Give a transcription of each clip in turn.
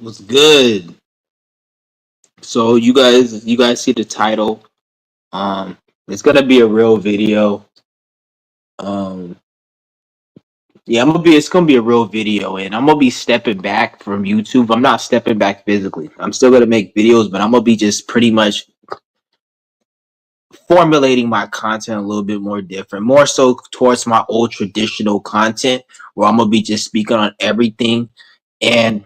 What's good? So you guys see the title. Um it's gonna be a real video. Um yeah, it's gonna be a real video and I'm gonna be stepping back from YouTube. I'm not stepping back physically. I'm still gonna make videos, but I'm gonna be just pretty much formulating my content a little bit more different, more so towards my old traditional content where I'm gonna be just speaking on everything and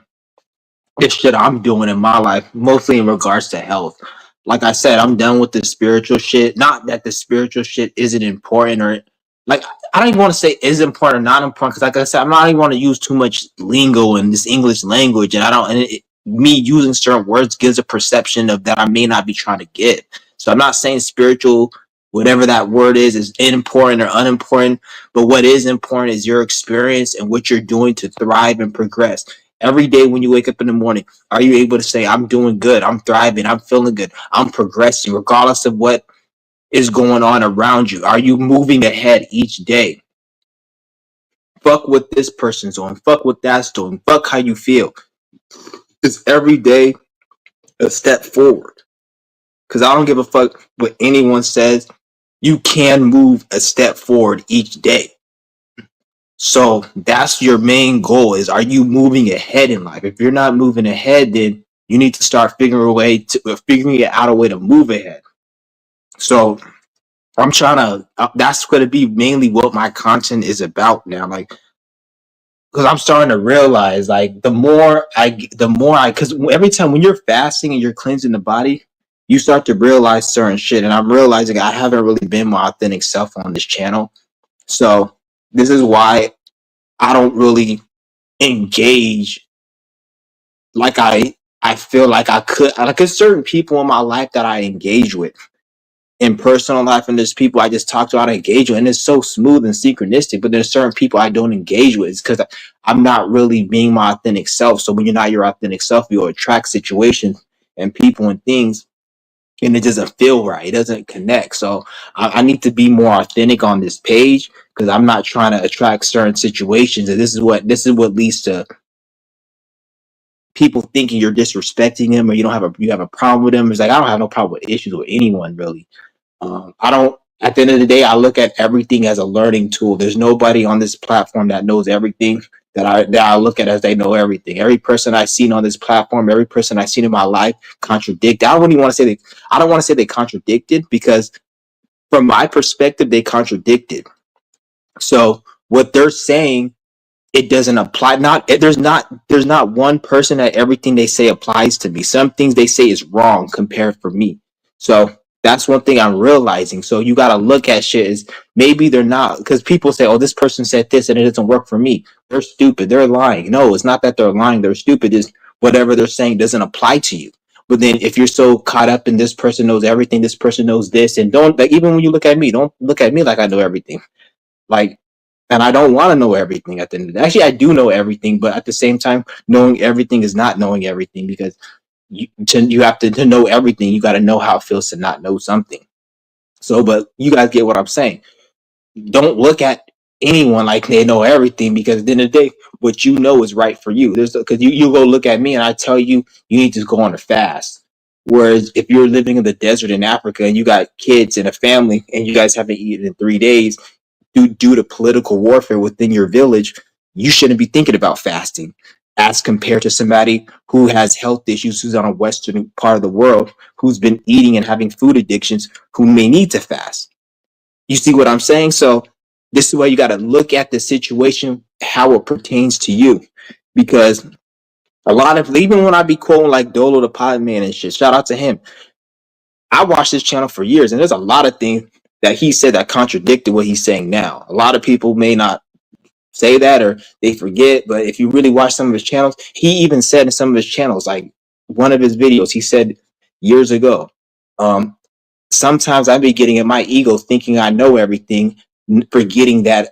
the shit I'm doing in my life, mostly in regards to health. Like I said, I'm done with the spiritual shit. Not that the spiritual shit isn't important or like I don't even want to say is important or not important because, like I said, I'm not even want to use too much lingo in this English language, and I don't. Me using certain words gives a perception of that I may not be trying to get. So I'm not saying spiritual, whatever that word is important or unimportant. But what is important is your experience and what you're doing to thrive and progress. Every day when you wake up in the morning, are you able to say, I'm doing good, I'm thriving, I'm feeling good, I'm progressing, regardless of what is going on around you? Are you moving ahead each day? Fuck what this person's doing, fuck what that's doing, fuck how you feel. It's every day a step forward. Because I don't give a fuck what anyone says. You can move a step forward each day. So that's your main goal is are you moving ahead in life? If you're not moving ahead, then you need to start figuring it out a way to move ahead. So I'm trying to that's going to be mainly what my content is about now. Like because I'm starting to realize like the more I because every time when you're fasting and you're cleansing the body, you start to realize certain shit. And I'm realizing I haven't really been my authentic self on this channel. So this is why I don't really engage like I feel like I could. Like there's certain people in my life that I engage with in personal life, and there's people I just talk to, I don't engage with, and it's so smooth and synchronistic. But there's certain people I don't engage with because I'm not really being my authentic self. So when you're not your authentic self, you'll attract situations and people and things, and it doesn't feel right. It doesn't connect. So I need to be more authentic on this page because I'm not trying to attract certain situations, and this is what leads to people thinking you're disrespecting them or you have a problem with them. It's like I don't have no problem with issues with anyone really. I don't. At the end of the day, I look at everything as a learning tool. There's nobody on this platform that knows everything that I look at as they know everything. Every person I've seen on this platform, every person I've seen in my life contradict. I don't really want to say they. I don't want to say they contradicted because from my perspective, they contradicted. So what they're saying it doesn't apply. There's not one person that everything they say applies to me. Some things they say is wrong compared for me. So that's one thing I'm realizing. So you got to look at shit as maybe they're not because people say, oh, this person said this and it doesn't work for me. They're stupid. They're lying. No, it's not that they're lying. They're stupid. Is whatever they're saying doesn't apply to you. But then if you're so caught up in this person knows everything, this person knows this, and don't like even when you look at me, don't look at me like I know everything. Like and I don't want to know everything at the end of the day. Actually, I do know everything, but at the same time, knowing everything is not knowing everything because you have to know everything. You got to know how it feels to not know something. So, but you guys get what I'm saying. Don't look at anyone like they know everything because at the end of the day, what you know is right for you. There's because you go look at me and I tell you you need to go on a fast. Whereas if you're living in the desert in Africa and you got kids and a family and you guys haven't eaten in 3 days, due to political warfare within your village, you shouldn't be thinking about fasting as compared to somebody who has health issues, who's on a Western part of the world, who's been eating and having food addictions, who may need to fast. You see what I'm saying? So this is why you got to look at the situation, how it pertains to you. Because a lot of, even when I be quoting like Dolo the Pod Man and shit, shout out to him. I watched this channel for years, and there's a lot of things that he said that contradicted what he's saying now. A lot of people may not say that or they forget, but if you really watch some of his channels, he even said in some of his channels, like one of his videos, he said years ago, um, sometimes I be getting in my ego thinking I know everything, forgetting that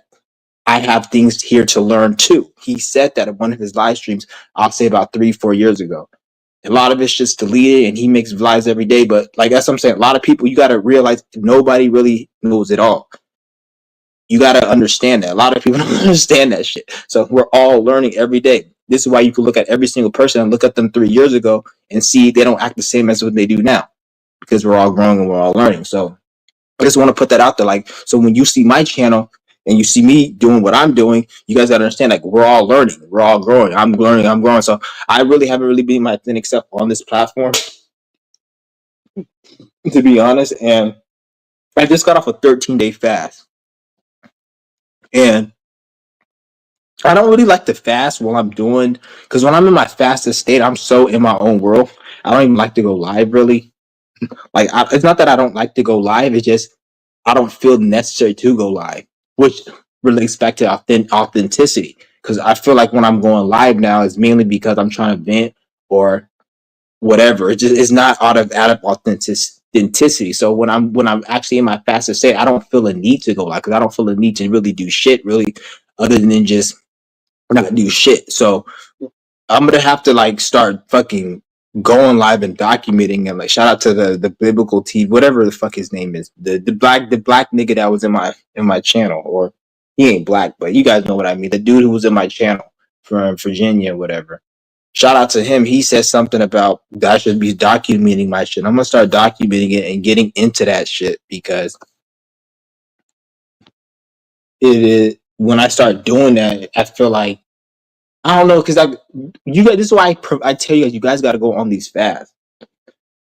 I have things here to learn too. He said that in one of his live streams, I'll say about 3-4 years ago. A lot of it's just deleted and he makes vlogs every day. But like that's what I'm saying. A lot of people, you got to realize nobody really knows it all. You got to understand that. A lot of people don't understand that shit. So we're all learning every day. This is why you can look at every single person and look at them 3 years ago and see they don't act the same as what they do now, because we're all growing and we're all learning. So I just want to put that out there. Like, so when you see my channel and you see me doing what I'm doing, you guys got to understand, like, we're all learning, we're all growing. I'm learning, I'm growing. So I really haven't really been my authentic self on this platform, to be honest. And I just got off a 13-day fast, and I don't really like to fast while I'm doing, because when I'm in my fastest state, I'm so in my own world. I don't even like to go live, really. Like, it's not that I don't like to go live. It's just I don't feel necessary to go live, which relates back to authenticity. Because I feel like when I'm going live now, it's mainly because I'm trying to vent or whatever. It's not out of authenticity. So when I'm actually in my fastest state, I don't feel a need to go live, because I don't feel a need to really do shit, really, other than just not do shit. So I'm gonna have to like start fucking going live and documenting, and like, shout out to the biblical TV, whatever the fuck his name is, the black nigga that was in my channel, or he ain't black, but you guys know what I mean. The dude who was in my channel from Virginia, whatever. Shout out to him. He said something about that I should be documenting my shit. I'm gonna start documenting it and getting into that shit, because it is, when I start doing that, I feel like, I don't know, because you guys. This is why I tell you guys, you guys got to go on these fasts.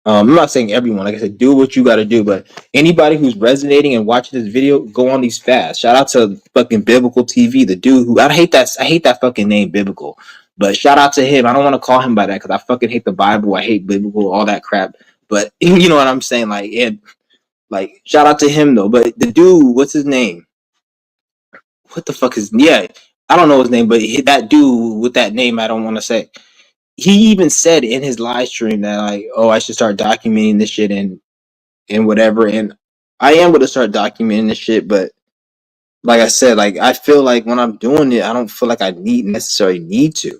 I'm not saying everyone, like I said, do what you got to do, but anybody who's resonating and watching this video, go on these fasts. Shout out to fucking Biblical TV, the dude who, I hate that fucking name, Biblical, but shout out to him. I don't want to call him by that, because I fucking hate the Bible. I hate biblical, all that crap. But you know what I'm saying, like, shout out to him though. But the dude, what's his name? What the fuck is, yeah? I don't know his name, but that dude with that name, I don't want to say. He even said in his live stream that, like, oh, I should start documenting this shit and whatever. And I am gonna start documenting this shit, but like I said, like, I feel like when I'm doing it, I don't feel like I necessarily need to.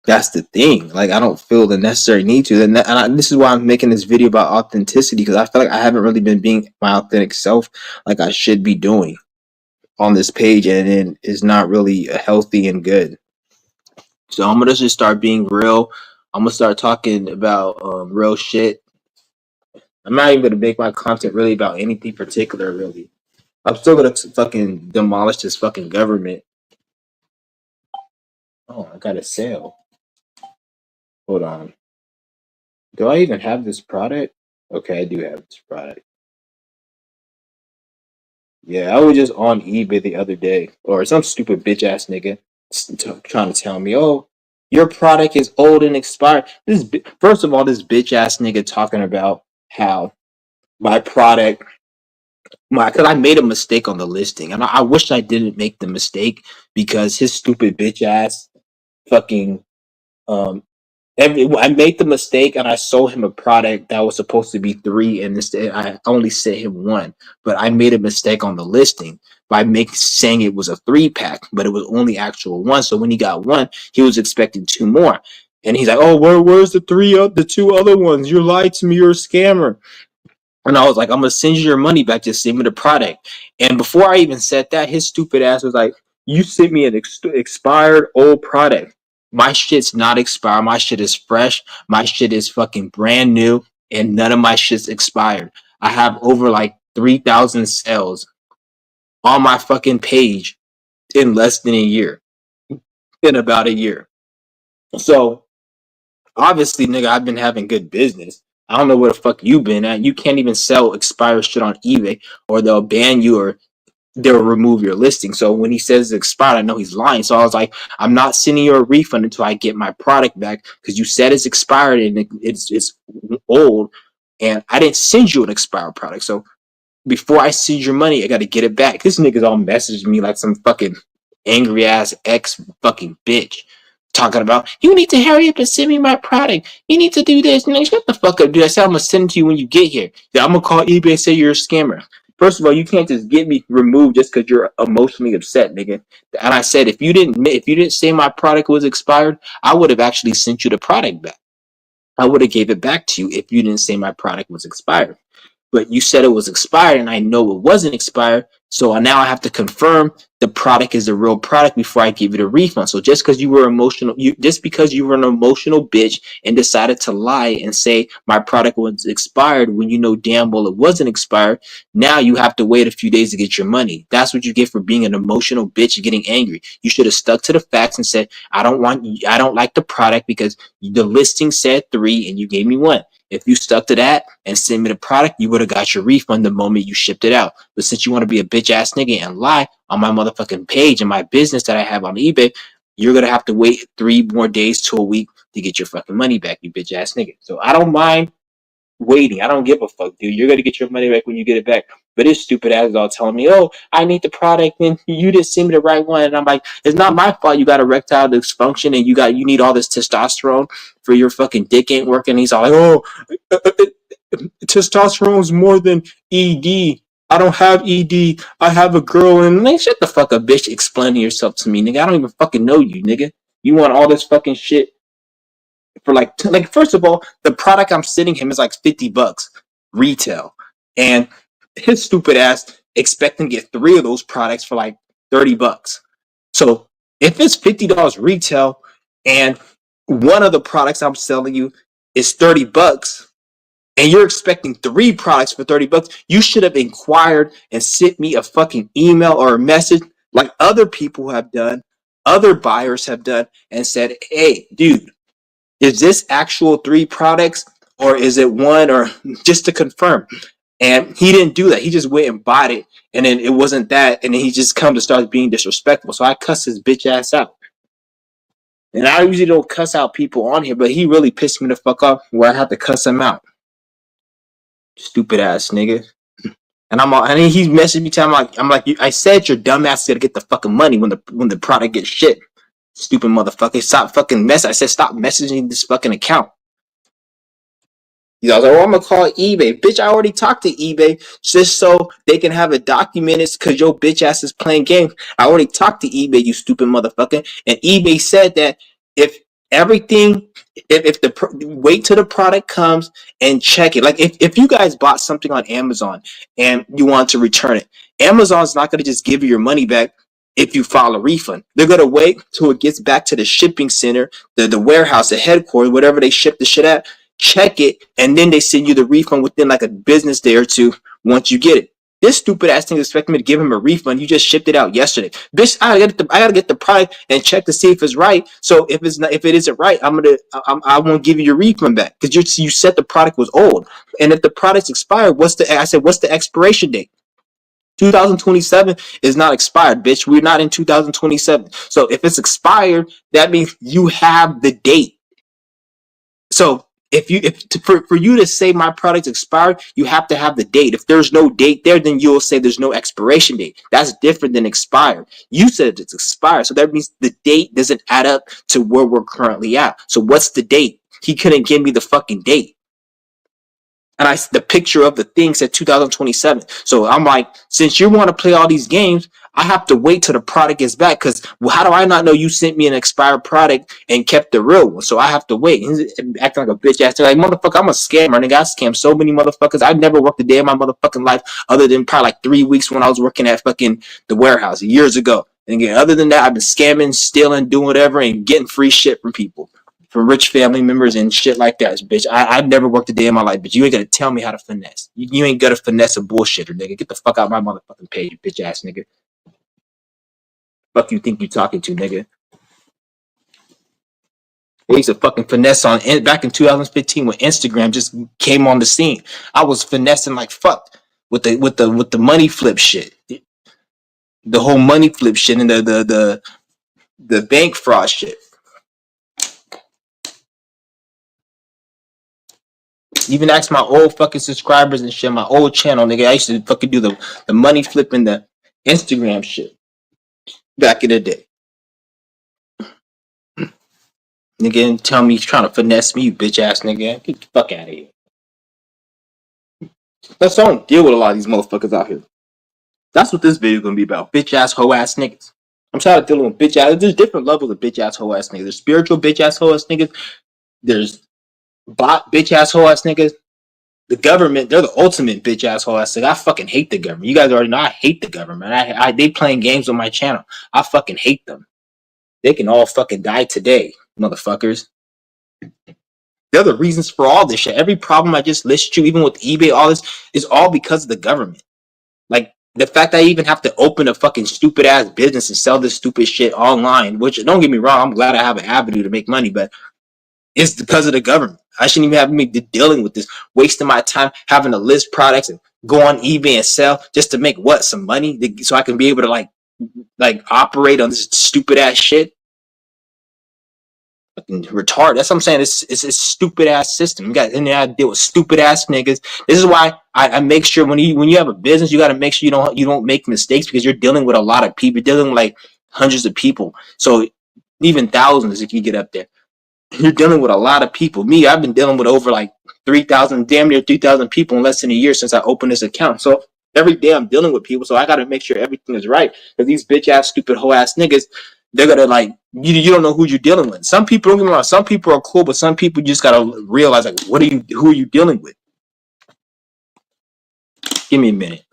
That's the thing. Like, I don't feel the necessary need to, and this is why I'm making this video about authenticity, because I feel like I haven't really been being my authentic self like I should be doing on this page, and it is not really healthy and good. So I'm gonna just start being real. I'm gonna start talking about real shit. I'm not even gonna make my content really about anything particular. Really, I'm still gonna fucking demolish this fucking government. Oh, I got a sale. Hold on. Do I even have this product? Okay, I do have this product. Yeah, I was just on eBay the other day, or some stupid bitch ass nigga trying to tell me, "Oh, your product is old and expired." First of all, this bitch ass nigga talking about how my product, because I made a mistake on the listing, and I wish I didn't make the mistake, because his stupid bitch ass fucking um I made the mistake, and I sold him a product that was supposed to be three, and instead I only sent him one. But I made a mistake on the listing by saying it was a 3-pack, but it was only actual one. So when he got one, he was expecting two more, and he's like, "Oh, where's the two other ones? You lied to me. You're a scammer." And I was like, "I'm gonna send you your money back. Just send me the product." And before I even said that, his stupid ass was like, "You sent me an expired old product. My shit's not expired. My shit is fresh. My shit is fucking brand new, and none of my shit's expired. I have over like 3,000 sales on my fucking page in less than a year, in about a year." So obviously, nigga, I've been having good business. I don't know where the fuck you been at. You can't even sell expired shit on eBay, or they'll ban you, or they'll remove your listing. So when he says it's expired, I know he's lying. So I was like, "I'm not sending you a refund until I get my product back, because you said it's expired and it's old, and I didn't send you an expired product. So before I see your money, I got to get it back." This nigga's all messaging me like some fucking angry ass ex fucking bitch, talking about, "You need to hurry up and send me my product. You need to do this." And shut the fuck up, dude. I said I'm gonna send it to you when you get here. Yeah, I'm gonna call eBay and say you're a scammer. First of all, you can't just get me removed just because you're emotionally upset, nigga. And I said, if you didn't say my product was expired, I would have actually sent you the product back. I would have gave it back to you if you didn't say my product was expired. But you said it was expired, and I know it wasn't expired. So now I have to confirm the product is the real product before I give you the refund. So just because you were emotional, just because you were an emotional bitch and decided to lie and say my product was expired when you know damn well it wasn't expired, now you have to wait a few days to get your money. That's what you get for being an emotional bitch and getting angry. You should have stuck to the facts and said, I don't like the product because the listing said 3 and you gave me 1. If you stuck to that and sent me the product, you would have got your refund the moment you shipped it out. But since you want to be a bitch ass nigga and lie on my motherfucking page and my business that I have on eBay, you're gonna have to wait 3 more days to a week to get your fucking money back, you bitch ass nigga. So I don't mind waiting. I don't give a fuck, dude. You're gonna get your money back when you get it back. But this stupid ass is all telling me, oh, I need the product and you didn't send me the right one. And I'm like, it's not my fault you got erectile dysfunction and you need all this testosterone for your fucking dick ain't working. He's all like, oh, testosterone is more than ED. I don't have ED. I have a girl. And like, shut the fuck up, bitch. Explaining yourself to me, nigga. I don't even fucking know you, nigga. You want all this fucking shit for like first of all, the product I'm sending him is like $50 retail, and his stupid ass expecting to get 3 of those products for like $30. So if it's $50 retail and one of the products I'm selling you is $30 and you're expecting 3 products for $30, you should have inquired and sent me a fucking email or a message like other people have done, other buyers have done, and said, hey, dude, is this actual 3 products or is it 1, or just to confirm? And he didn't do that. He just went and bought it, and then it wasn't that, and then he just come to start being disrespectful. So I cussed his bitch ass out. And I usually don't cuss out people on here, but he really pissed me the fuck off where I had to cuss him out. Stupid ass nigga. And he messaged me telling me, I'm like, I said your dumb ass gotta get the fucking money when the product gets shipped. Stupid motherfucker. Stop fucking mess. I said stop messaging this fucking account. I was like, oh, I'm gonna call eBay. Bitch, I already talked to eBay just so they can have it documented because your bitch ass is playing games. I already talked to eBay, you stupid motherfucker. And eBay said that if everything, if the wait till the product comes and check it. Like if you guys bought something on Amazon and you want to return it, Amazon's not gonna just give you your money back if you file a refund. They're gonna wait till it gets back to the shipping center, the warehouse, the headquarters, whatever they ship the shit at. Check it, and then they send you the refund within like a business day or 2 once you get it. This stupid ass thing is expecting me to give him a refund. You just shipped it out yesterday, bitch. I gotta get the product and check to see if it's right. So if it isn't right, I won't give you your refund back because you said the product was old, and if the product's expired, what's the expiration date? 2027 is not expired, bitch. We're not in 2027. So if it's expired, that means you have the date. So for you to say my product's expired, you have to have the date. If there's no date there, then you'll say there's no expiration date. That's different than expired. You said it's expired, so that means the date doesn't add up to where we're currently at. So what's the date? He couldn't give me the fucking date. And the picture of the thing said 2027. So I'm like, since you want to play all these games, I have to wait till the product gets back. Because how do I not know you sent me an expired product and kept the real one? So I have to wait. He's acting like a bitch ass. Like, motherfucker, I'm a scammer. Nigga, I scam so many motherfuckers. I never worked a day in my motherfucking life other than probably like 3 weeks when I was working at fucking the warehouse years ago. And again, other than that, I've been scamming, stealing, doing whatever, and getting free shit from people. For rich family members and shit like that, bitch. I've never worked a day in my life, but you ain't gonna tell me how to finesse. You ain't gonna finesse a bullshitter, nigga. Get the fuck out of my motherfucking page, bitch ass nigga. Fuck you think you talking to, nigga? They used to fucking finesse back in 2015 when Instagram just came on the scene. I was finessing like fuck with the money flip shit, the whole money flip shit, and the bank fraud shit. Even ask my old fucking subscribers and shit, my old channel, nigga. I used to fucking do the money flipping, the Instagram shit back in the day. Nigga, and tell me he's trying to finesse me, you bitch ass nigga. Get the fuck out of here. Let's don't deal with a lot of these motherfuckers out here. That's what this video is gonna be about. Bitch ass, hoe ass niggas. I'm tired of dealing with bitch ass. There's different levels of bitch ass, hoe ass niggas. There's spiritual bitch ass, hoe ass niggas. There's bot bitch ass, hoe ass niggas. The government, they're the ultimate bitch asshole. I said, I fucking hate the government. You guys already know I hate the government. They playing games on my channel. I fucking hate them. They can all fucking die today, motherfuckers. They're the reasons for all this shit. Every problem I just listed you, even with eBay, all this is all because of the government. Like the fact that I even have to open a fucking stupid ass business and sell this stupid shit online, which don't get me wrong, I'm glad I have an avenue to make money, but it's because of the government. I shouldn't even have me dealing with this, wasting my time having to list products and go on eBay and sell just to make what, some money, so I can be able to like operate on this stupid ass shit. Fucking retarded. That's what I'm saying. It's a stupid ass system. You got to deal with stupid ass niggas. This is why I make sure when you have a business, you got to make sure you don't make mistakes, because you're dealing with a lot of people. You're dealing with like hundreds of people, so even thousands if you get up there. You're dealing with a lot of people. Me, I've been dealing with over like 3,000, damn near 3,000 people in less than a year since I opened this account. So every day I'm dealing with people. So I got to make sure everything is right. Because these bitch ass, stupid hoe ass niggas, they're gonna like you don't know who you're dealing with. Some people, don't get me wrong, some people are cool, but some people just gotta realize like, who are you dealing with? Give me a minute.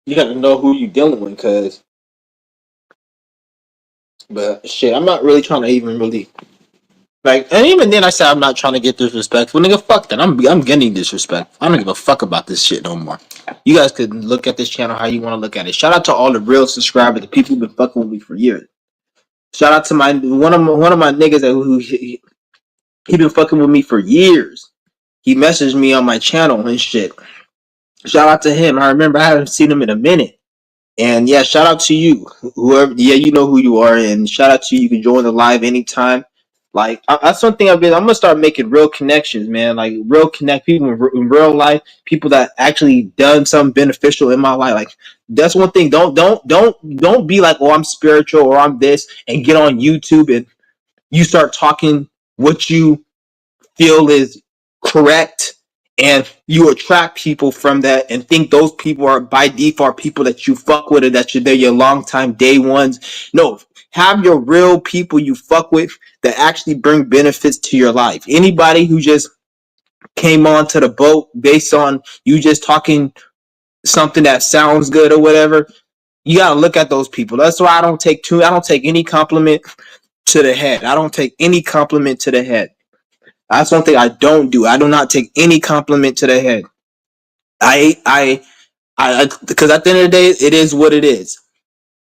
You gotta know who you're dealing with, cause but shit, I'm not really trying to even really like, and even then I said I'm not trying to get disrespectful. Nigga, fuck that. I'm getting disrespect. I don't give a fuck about this shit no more. You guys could look at this channel how you want to look at it. Shout out to all the real subscribers, the people who've been fucking with me for years. Shout out to one of my niggas who he been fucking with me for years. He messaged me on my channel and shit. Shout out to him. I remember I haven't seen him in a minute. And yeah, shout out to you, whoever. Yeah, you know who you are, and shout out to you. You can join the live anytime. Like that's something I'm gonna start making real connections, man. Like real connect people in real life, people that actually done something beneficial in my life. Like that's one thing. Don't be like, oh, I'm spiritual or I'm this, and get on YouTube and you start talking what you feel is correct, and you attract people from that and think those people are by default people that you fuck with, or that they're your long time day ones. No, have your real people you fuck with that actually bring benefits to your life. Anybody who just came onto the boat based on you just talking something that sounds good or whatever, you gotta look at those people. That's why I don't take any compliment to the head. I don't take any compliment to the head. That's one thing I don't do. I do not take any compliment to the head. Because at the end of the day, it is what it is.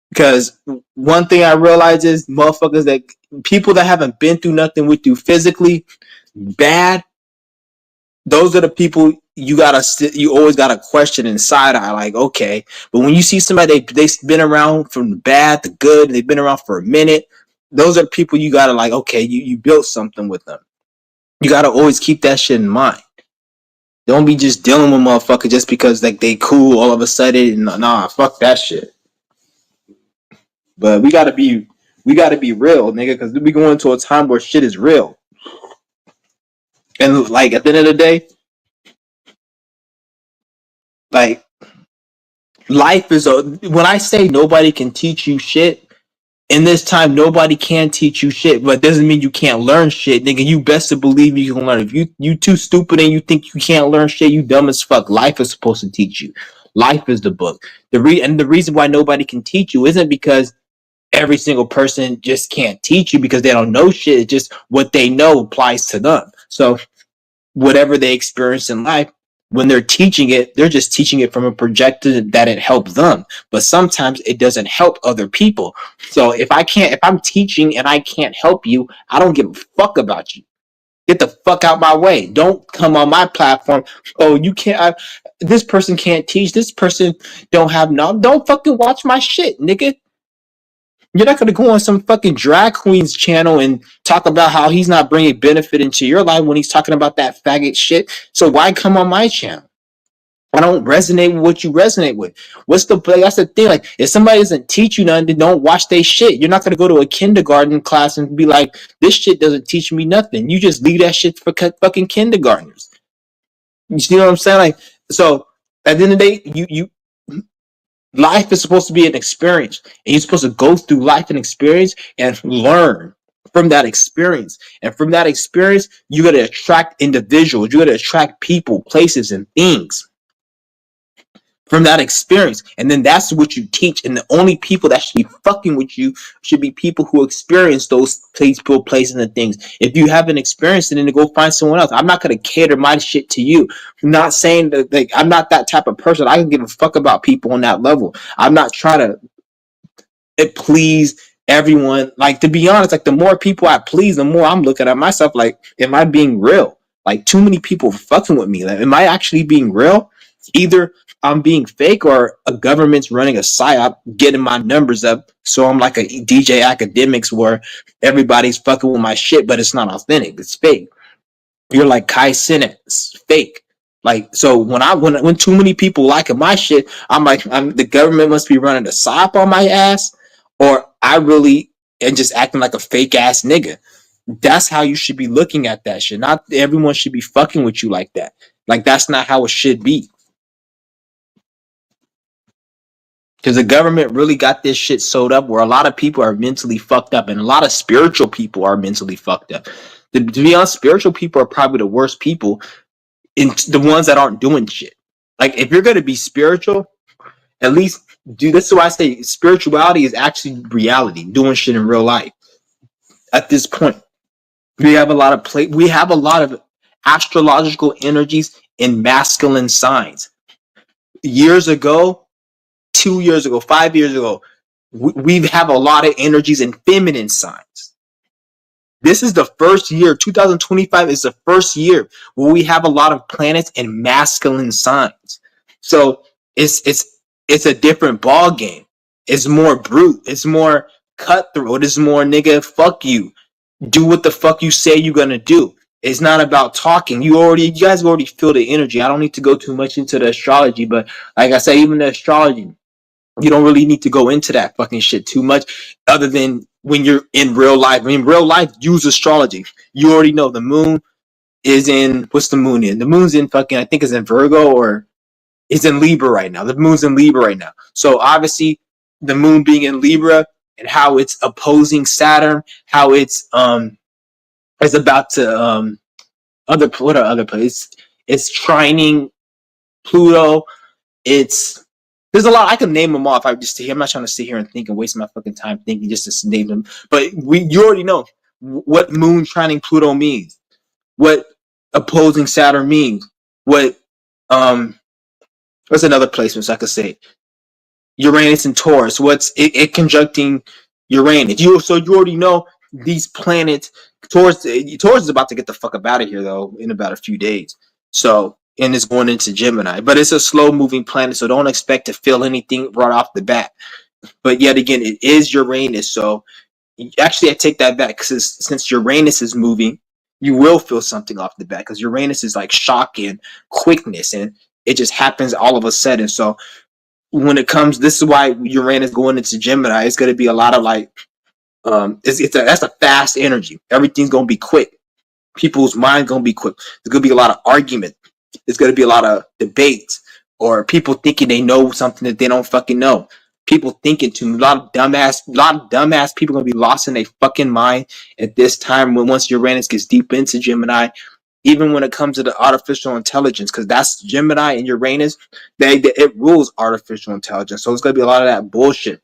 Because one thing I realize is motherfuckers that people that haven't been through nothing with you physically bad, those are the people you always gotta question inside eye, like, okay. But when you see somebody they've been around from the bad to good, they've been around for a minute, those are people you gotta like, okay, you built something with them. You gotta always keep that shit in mind. Don't be just dealing with motherfuckers just because like they cool all of a sudden. Nah, fuck that shit. But we gotta be real, nigga, because we going into a time where shit is real. And like at the end of the day, like life is a. When I say nobody can teach you shit, in this time nobody can teach you shit, but it doesn't mean you can't learn shit, nigga. You best to believe you can learn. If you too stupid and you think you can't learn shit, you dumb as fuck. Life is supposed to teach you. Life is the book. The reason why nobody can teach you isn't because every single person just can't teach you because they don't know shit. It's just what they know applies to them. So whatever they experience in life, when they're teaching it, they're just teaching it from a perspective that it helps them. But sometimes it doesn't help other people. So if I'm teaching and I can't help you, I don't give a fuck about you. Get the fuck out my way. Don't come on my platform. Oh, you can't. This person can't teach. This person don't have no. Don't fucking watch my shit, nigga. You're not gonna go on some fucking drag queen's channel and talk about how he's not bringing benefit into your life when he's talking about that faggot shit. So why come on my channel? I don't resonate with what you resonate with. What's the play? That's the thing. Like, if somebody doesn't teach you nothing, then don't watch their shit. You're not gonna go to a kindergarten class and be like, "This shit doesn't teach me nothing." You just leave that shit for fucking kindergartners. You see what I'm saying? Like, so at the end of the day, you life is supposed to be an experience, and you're supposed to go through life and experience and learn from that experience. And from that experience, you got to attract individuals. You got to attract people, places, and things from that experience. And then that's what you teach. And the only people that should be fucking with you should be people who experience those people, places, and things. If you haven't experienced it, then to go find someone else. I'm not going to cater my shit to you. I'm not saying that, like, I'm not that type of person. I can give a fuck about people on that level. I'm not trying to please everyone. Like, to be honest, like, the more people I please, the more I'm looking at myself like, am I being real? Like, too many people fucking with me. Like, am I actually being real? Either I'm being fake or a government's running a psyop, getting my numbers up. So I'm like a DJ Academics where everybody's fucking with my shit, but it's not authentic. It's fake. You're like Kai Cenat, it's fake. Like, so when too many people liking my shit, I'm like, the government must be running a psyop on my ass, or I really am just acting like a fake ass nigga. That's how you should be looking at that shit. Not everyone should be fucking with you like that. Like, that's not how it should be. Because the government really got this shit sewed up where a lot of people are mentally fucked up, and a lot of spiritual people are mentally fucked up. To be honest, spiritual people are probably the worst people, in the ones that aren't doing shit. Like, if you're gonna be spiritual, at least do this. Is why I say spirituality is actually reality, doing shit in real life. At this point, we have a lot of we have a lot of astrological energies in masculine signs. Years ago, 2 years ago, 5 years ago, we have a lot of energies in feminine signs. This is the first year, 2025 is the first year where we have a lot of planets in masculine signs. So it's a different ball game. It's more brute. It's more cutthroat. It's more nigga, fuck you. Do what the fuck you say you're gonna do. It's not about talking. You guys already feel the energy. I don't need to go too much into the astrology, but like I said, even the astrology, you don't really need to go into that fucking shit too much, other than when you're in real life. I mean, real life, use astrology. You already know the moon is in, what's the moon in? The moon's in fucking, I think it's in Virgo, or it's in Libra right now. The moon's in Libra right now. So obviously, the moon being in Libra and how it's opposing Saturn, how it's about to what are other places? It's trining Pluto. It's There's a lot. I can name them off. I'm not trying to sit here and think and waste my fucking time thinking just to name them. But you already know what moon trining Pluto means, what opposing Saturn means, what what's another placement I could say? Uranus and Taurus. What's it conjuncting Uranus? You already know these planets. Taurus is about to get the fuck up out of here though in about a few days. So, and it's going into Gemini, but it's a slow moving planet, so don't expect to feel anything right off the bat. But yet again, it is Uranus, so actually I take that back, because since Uranus is moving, you will feel something off the bat, because Uranus is like shock and quickness, and it just happens all of a sudden. So when it comes, this is why Uranus going into Gemini, it's going to be a lot of like, that's a fast energy. Everything's going to be quick. People's mind going to be quick. There's going to be a lot of argument. There's going to be a lot of debates, or people thinking they know something that they don't fucking know. People thinking too, a lot of dumbass people going to be lost in their fucking mind at this time, when once Uranus gets deep into Gemini. Even when it comes to the artificial intelligence, because that's Gemini and Uranus, it rules artificial intelligence. So it's going to be a lot of that bullshit.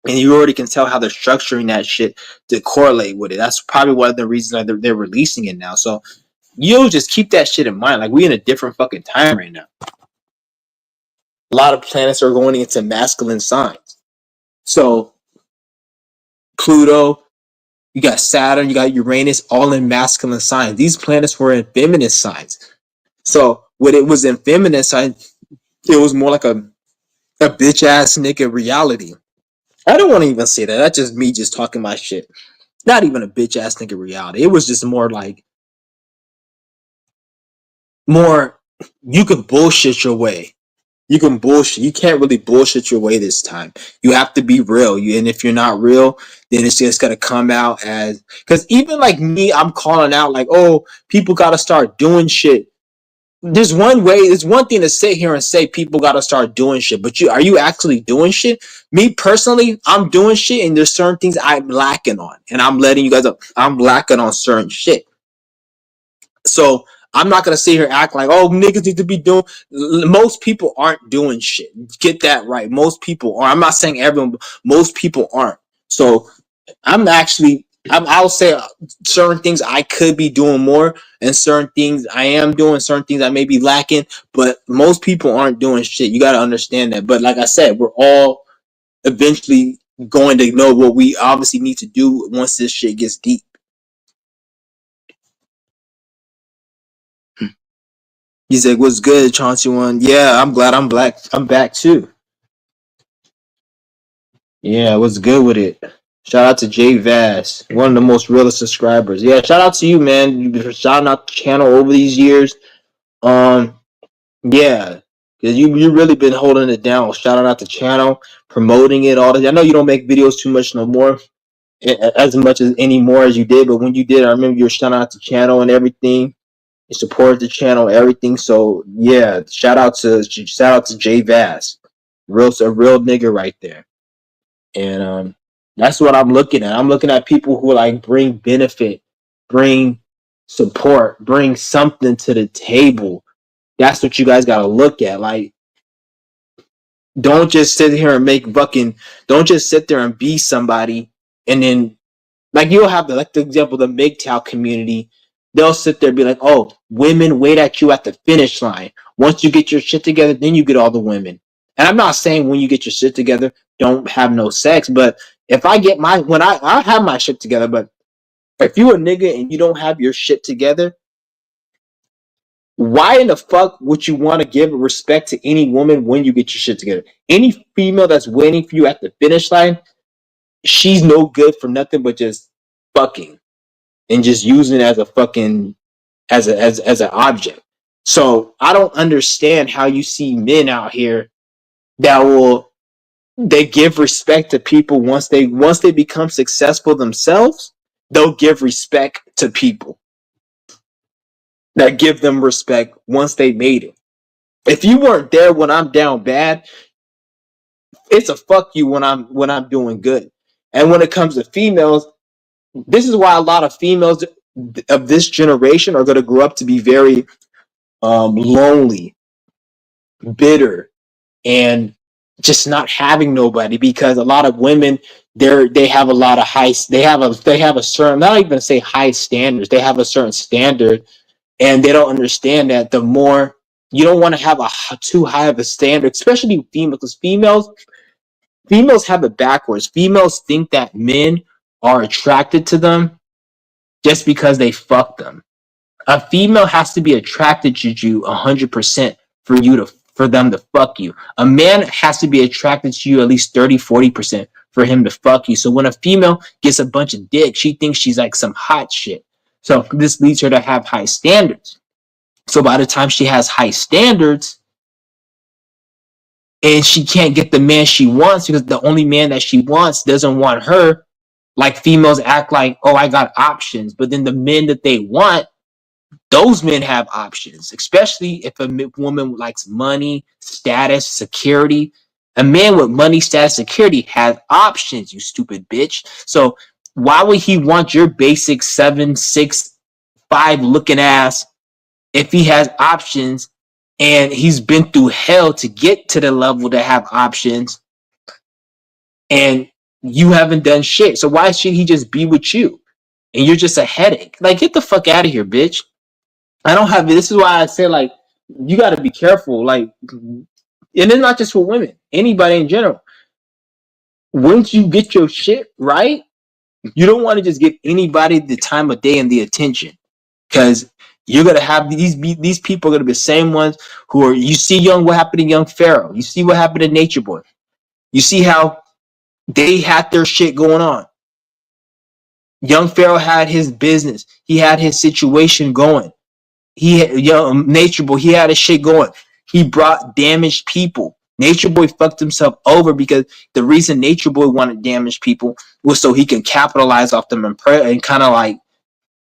And you already can tell how they're structuring that shit to correlate with it. That's probably one of the reasons that they're releasing it now. So you'll just keep that shit in mind. Like, we in a different fucking time right now. A lot of planets are going into masculine signs. So Pluto, you got Saturn, you got Uranus, all in masculine signs. These planets were in feminine signs. So when it was in feminine signs, it was more like a bitch ass nigga reality. I don't want to even say that. That's just me just talking my shit. Not even a bitch ass nigga reality. It was just more like, more, you could bullshit your way You can bullshit. You can't really bullshit your way this time. You have to be real. And if you're not real, then it's just gonna come out as, because even like me, I'm calling out like, oh, people gotta start doing shit. There's one way. There's one thing to sit here and say people gotta start doing shit, but are you actually doing shit? Me personally, I'm doing shit, and there's certain things I'm lacking on, and I'm letting you guys up. I'm lacking on certain shit. So I'm not gonna sit here and act like, oh, niggas need to be doing. Most people aren't doing shit. Get that right. Most people are. I'm not saying everyone, but most people aren't. So I'm actually, I'll say certain things I could be doing more, and certain things I am doing, certain things I may be lacking. But most people aren't doing shit. You got to understand that. But like I said, we're all eventually going to know what we obviously need to do once this shit gets deep. He's like, "What's good, Chauncey one?" Yeah, I'm glad I'm black. I'm back too. Yeah, what's good with it? Shout out to Jay Vass, one of the most realest subscribers. Yeah, shout out to you, man. You've been shouting out the channel over these years. Um, yeah, because you really been holding it down, shouting out the channel, promoting it all. I know you don't make videos too much no more, as much as anymore as you did, but when you did, I remember you were shouting out the channel and everything. You supported the channel, everything. So yeah, shout out to Jay Vass, a real nigga right there. And that's what I'm looking at. I'm looking at people who like bring benefit, bring support, bring something to the table. That's what you guys gotta look at. Like, don't just sit here and make fucking. Don't just sit there and be somebody, and then like you'll have the example the MGTOW community. They'll sit there and be like, "Oh, women wait at you at the finish line. Once you get your shit together, then you get all the women." And I'm not saying when you get your shit together, don't have no sex. But if I get my when I have my shit together, but if you a nigga and you don't have your shit together, why in the fuck would you want to give respect to any woman when you get your shit together? Any female that's waiting for you at the finish line, she's no good for nothing but just fucking and just using it as a fucking as an object. So I don't understand how you see men out here that will they give respect to people once they become successful themselves, they'll give respect to people that give them respect once they made it. If you weren't there when I'm down bad, it's a fuck you when I'm doing good. And when it comes to females, this is why a lot of females of this generation are going to grow up to be very lonely, bitter, and just not having nobody, because a lot of women they have a lot of they have a certain, not even say high standards, they have a certain standard, and they don't understand that the more you don't want to have a too high of a standard, especially females, because females have it backwards. Females think that men are attracted to them just because they fuck them. A female has to be attracted to you 100% for them to fuck you. A man has to be attracted to you at least 30-40% for him to fuck you. So when a female gets a bunch of dick, she thinks she's like some hot shit. So this leads her to have high standards. So by the time she has high standards and she can't get the man she wants because the only man that she wants doesn't want her, like females act like, oh, I got options. But then the men that they want, those men have options, especially if a woman likes money, status, security. A man with money, status, security has options, you stupid bitch. So why would he want your basic 7'6'5" looking ass if he has options and he's been through hell to get to the level to have options and you haven't done shit? So why should he just be with you? And you're just a headache. Like, get the fuck out of here, bitch. I don't have. This is why I say, like, you got to be careful. Like, and it's not just for women, anybody in general. Once you get your shit right, you don't want to just give anybody the time of day and the attention, because you're gonna have these people are gonna be the same ones who are. You see, what happened to Young Pharaoh. You see what happened to Nature Boy. You see how they had their shit going on. Young Pharaoh had his business. He had his situation going. Nature Boy, he had his shit going. He brought damaged people. Nature Boy fucked himself over because the reason Nature Boy wanted damaged people was so he can capitalize off them and kind of like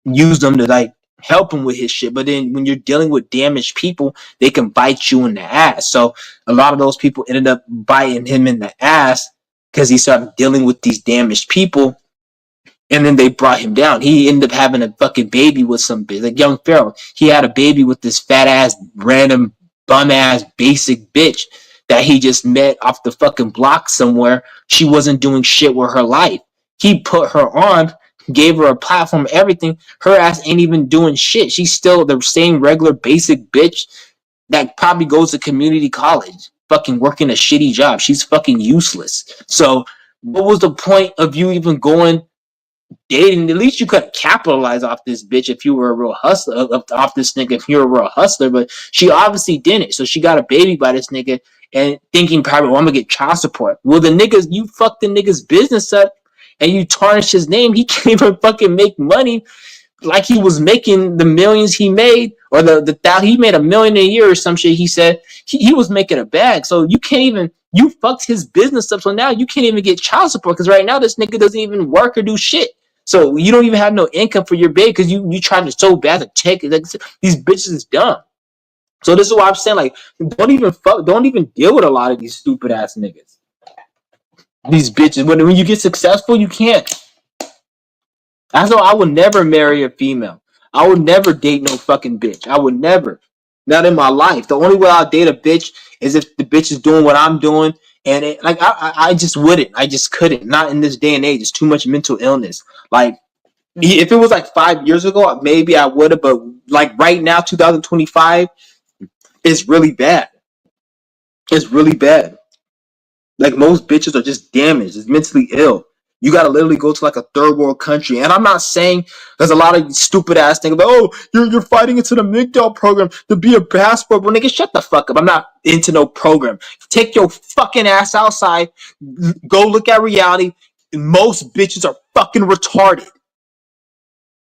use them to like help him with his shit. But then when you're dealing with damaged people, they can bite you in the ass. So a lot of those people ended up biting him in the ass because he started dealing with these damaged people. And then they brought him down. He ended up having a fucking baby with some bitch, like Young Pharaoh. He had a baby with this fat ass, random, bum ass, basic bitch that he just met off the fucking block somewhere. She wasn't doing shit with her life. He put her on, gave her a platform, everything. Her ass ain't even doing shit. She's still the same regular basic bitch that probably goes to community college, fucking working a shitty job. She's fucking useless. So what was the point of you even going dating? At least you could capitalize off this bitch if you were a real hustler, off this nigga if you're a real hustler, but she obviously didn't. So she got a baby by this nigga and thinking probably, well, I'm gonna get child support. Well, the niggas, you fucked the nigga's business up and you tarnished his name. He can't even fucking make money like he was making the millions he made, or he made $1 million a year or some shit. He said he was making a bag. So you can't even, you fucked his business up. So now you can't even get child support because right now this nigga doesn't even work or do shit. So you don't even have no income for your baby because you trying to so bad to take it. Like, these bitches is dumb. So this is why I'm saying, like, don't even deal with a lot of these stupid ass niggas. These bitches. When you get successful, you can't. That's why I would never marry a female. I would never date no fucking bitch. I would never. Not in my life. The only way I'll date a bitch is if the bitch is doing what I'm doing. And I just wouldn't. I just couldn't. Not in this day and age. It's too much mental illness. Like, if it was like 5 years ago, maybe I would have. But like right now, 2025, it's really bad. It's really bad. Like, most bitches are just damaged. It's mentally ill. You gotta literally go to like a third world country. And I'm not saying there's a lot of stupid ass things about, oh, you're fighting into the MGTOW program to be a passport. Well, nigga, shut the fuck up. I'm not into no program. Take your fucking ass outside. Go look at reality. Most bitches are fucking retarded.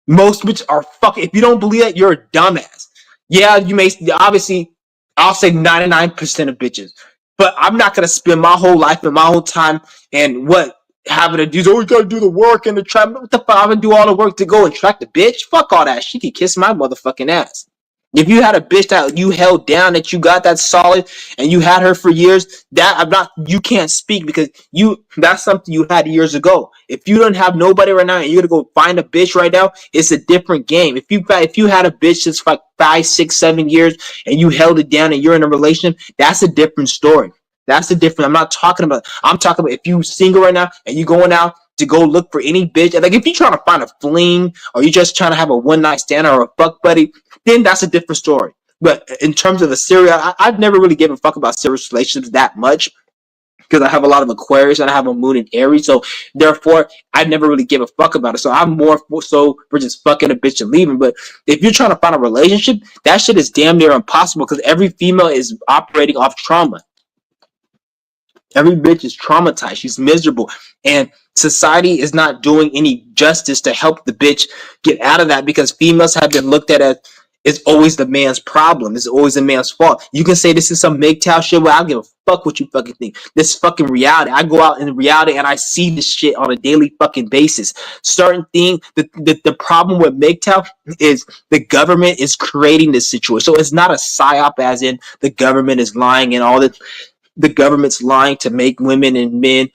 Most bitches are fucking. If you don't believe that, you're a dumbass. Yeah, you may obviously. I'll say 99% of bitches, but I'm not gonna spend my whole life and my whole time and what having to do. Oh, you gotta do the work and the trap. What the fuck? I'm gonna do all the work to go and track the bitch. Fuck all that. She can kiss my motherfucking ass. If you had a bitch that you held down, that you got that solid, and you had her for years, that I'm not. You can't speak because that's something you had years ago. If you don't have nobody right now, and you're gonna go find a bitch right now, it's a different game. If you had a bitch that's like 5, 6, 7 years, and you held it down, and you're in a relationship, that's a different story. That's the difference. I'm talking about if you single right now and you going out to go look for any bitch. Like, if you're trying to find a fling or you're just trying to have a one night stand or a fuck buddy, then that's a different story. But in terms of the serious, I've never really given a fuck about serious relationships that much because I have a lot of Aquarius and I have a moon in Aries. So therefore, I never really give a fuck about it. So I'm more so for just fucking a bitch and leaving. But if you're trying to find a relationship, that shit is damn near impossible because every female is operating off trauma. Every bitch is traumatized. She's miserable. And society is not doing any justice to help the bitch get out of that because females have been looked at as it's always the man's problem. It's always the man's fault. You can say this is some MGTOW shit. Well, I don't give a fuck what you fucking think. This is fucking reality. I go out in reality and I see this shit on a daily fucking basis. Certain thing, the problem with MGTOW is the government is creating this situation. So it's not a psyop as in the government is lying and all that. The government's lying to make women and men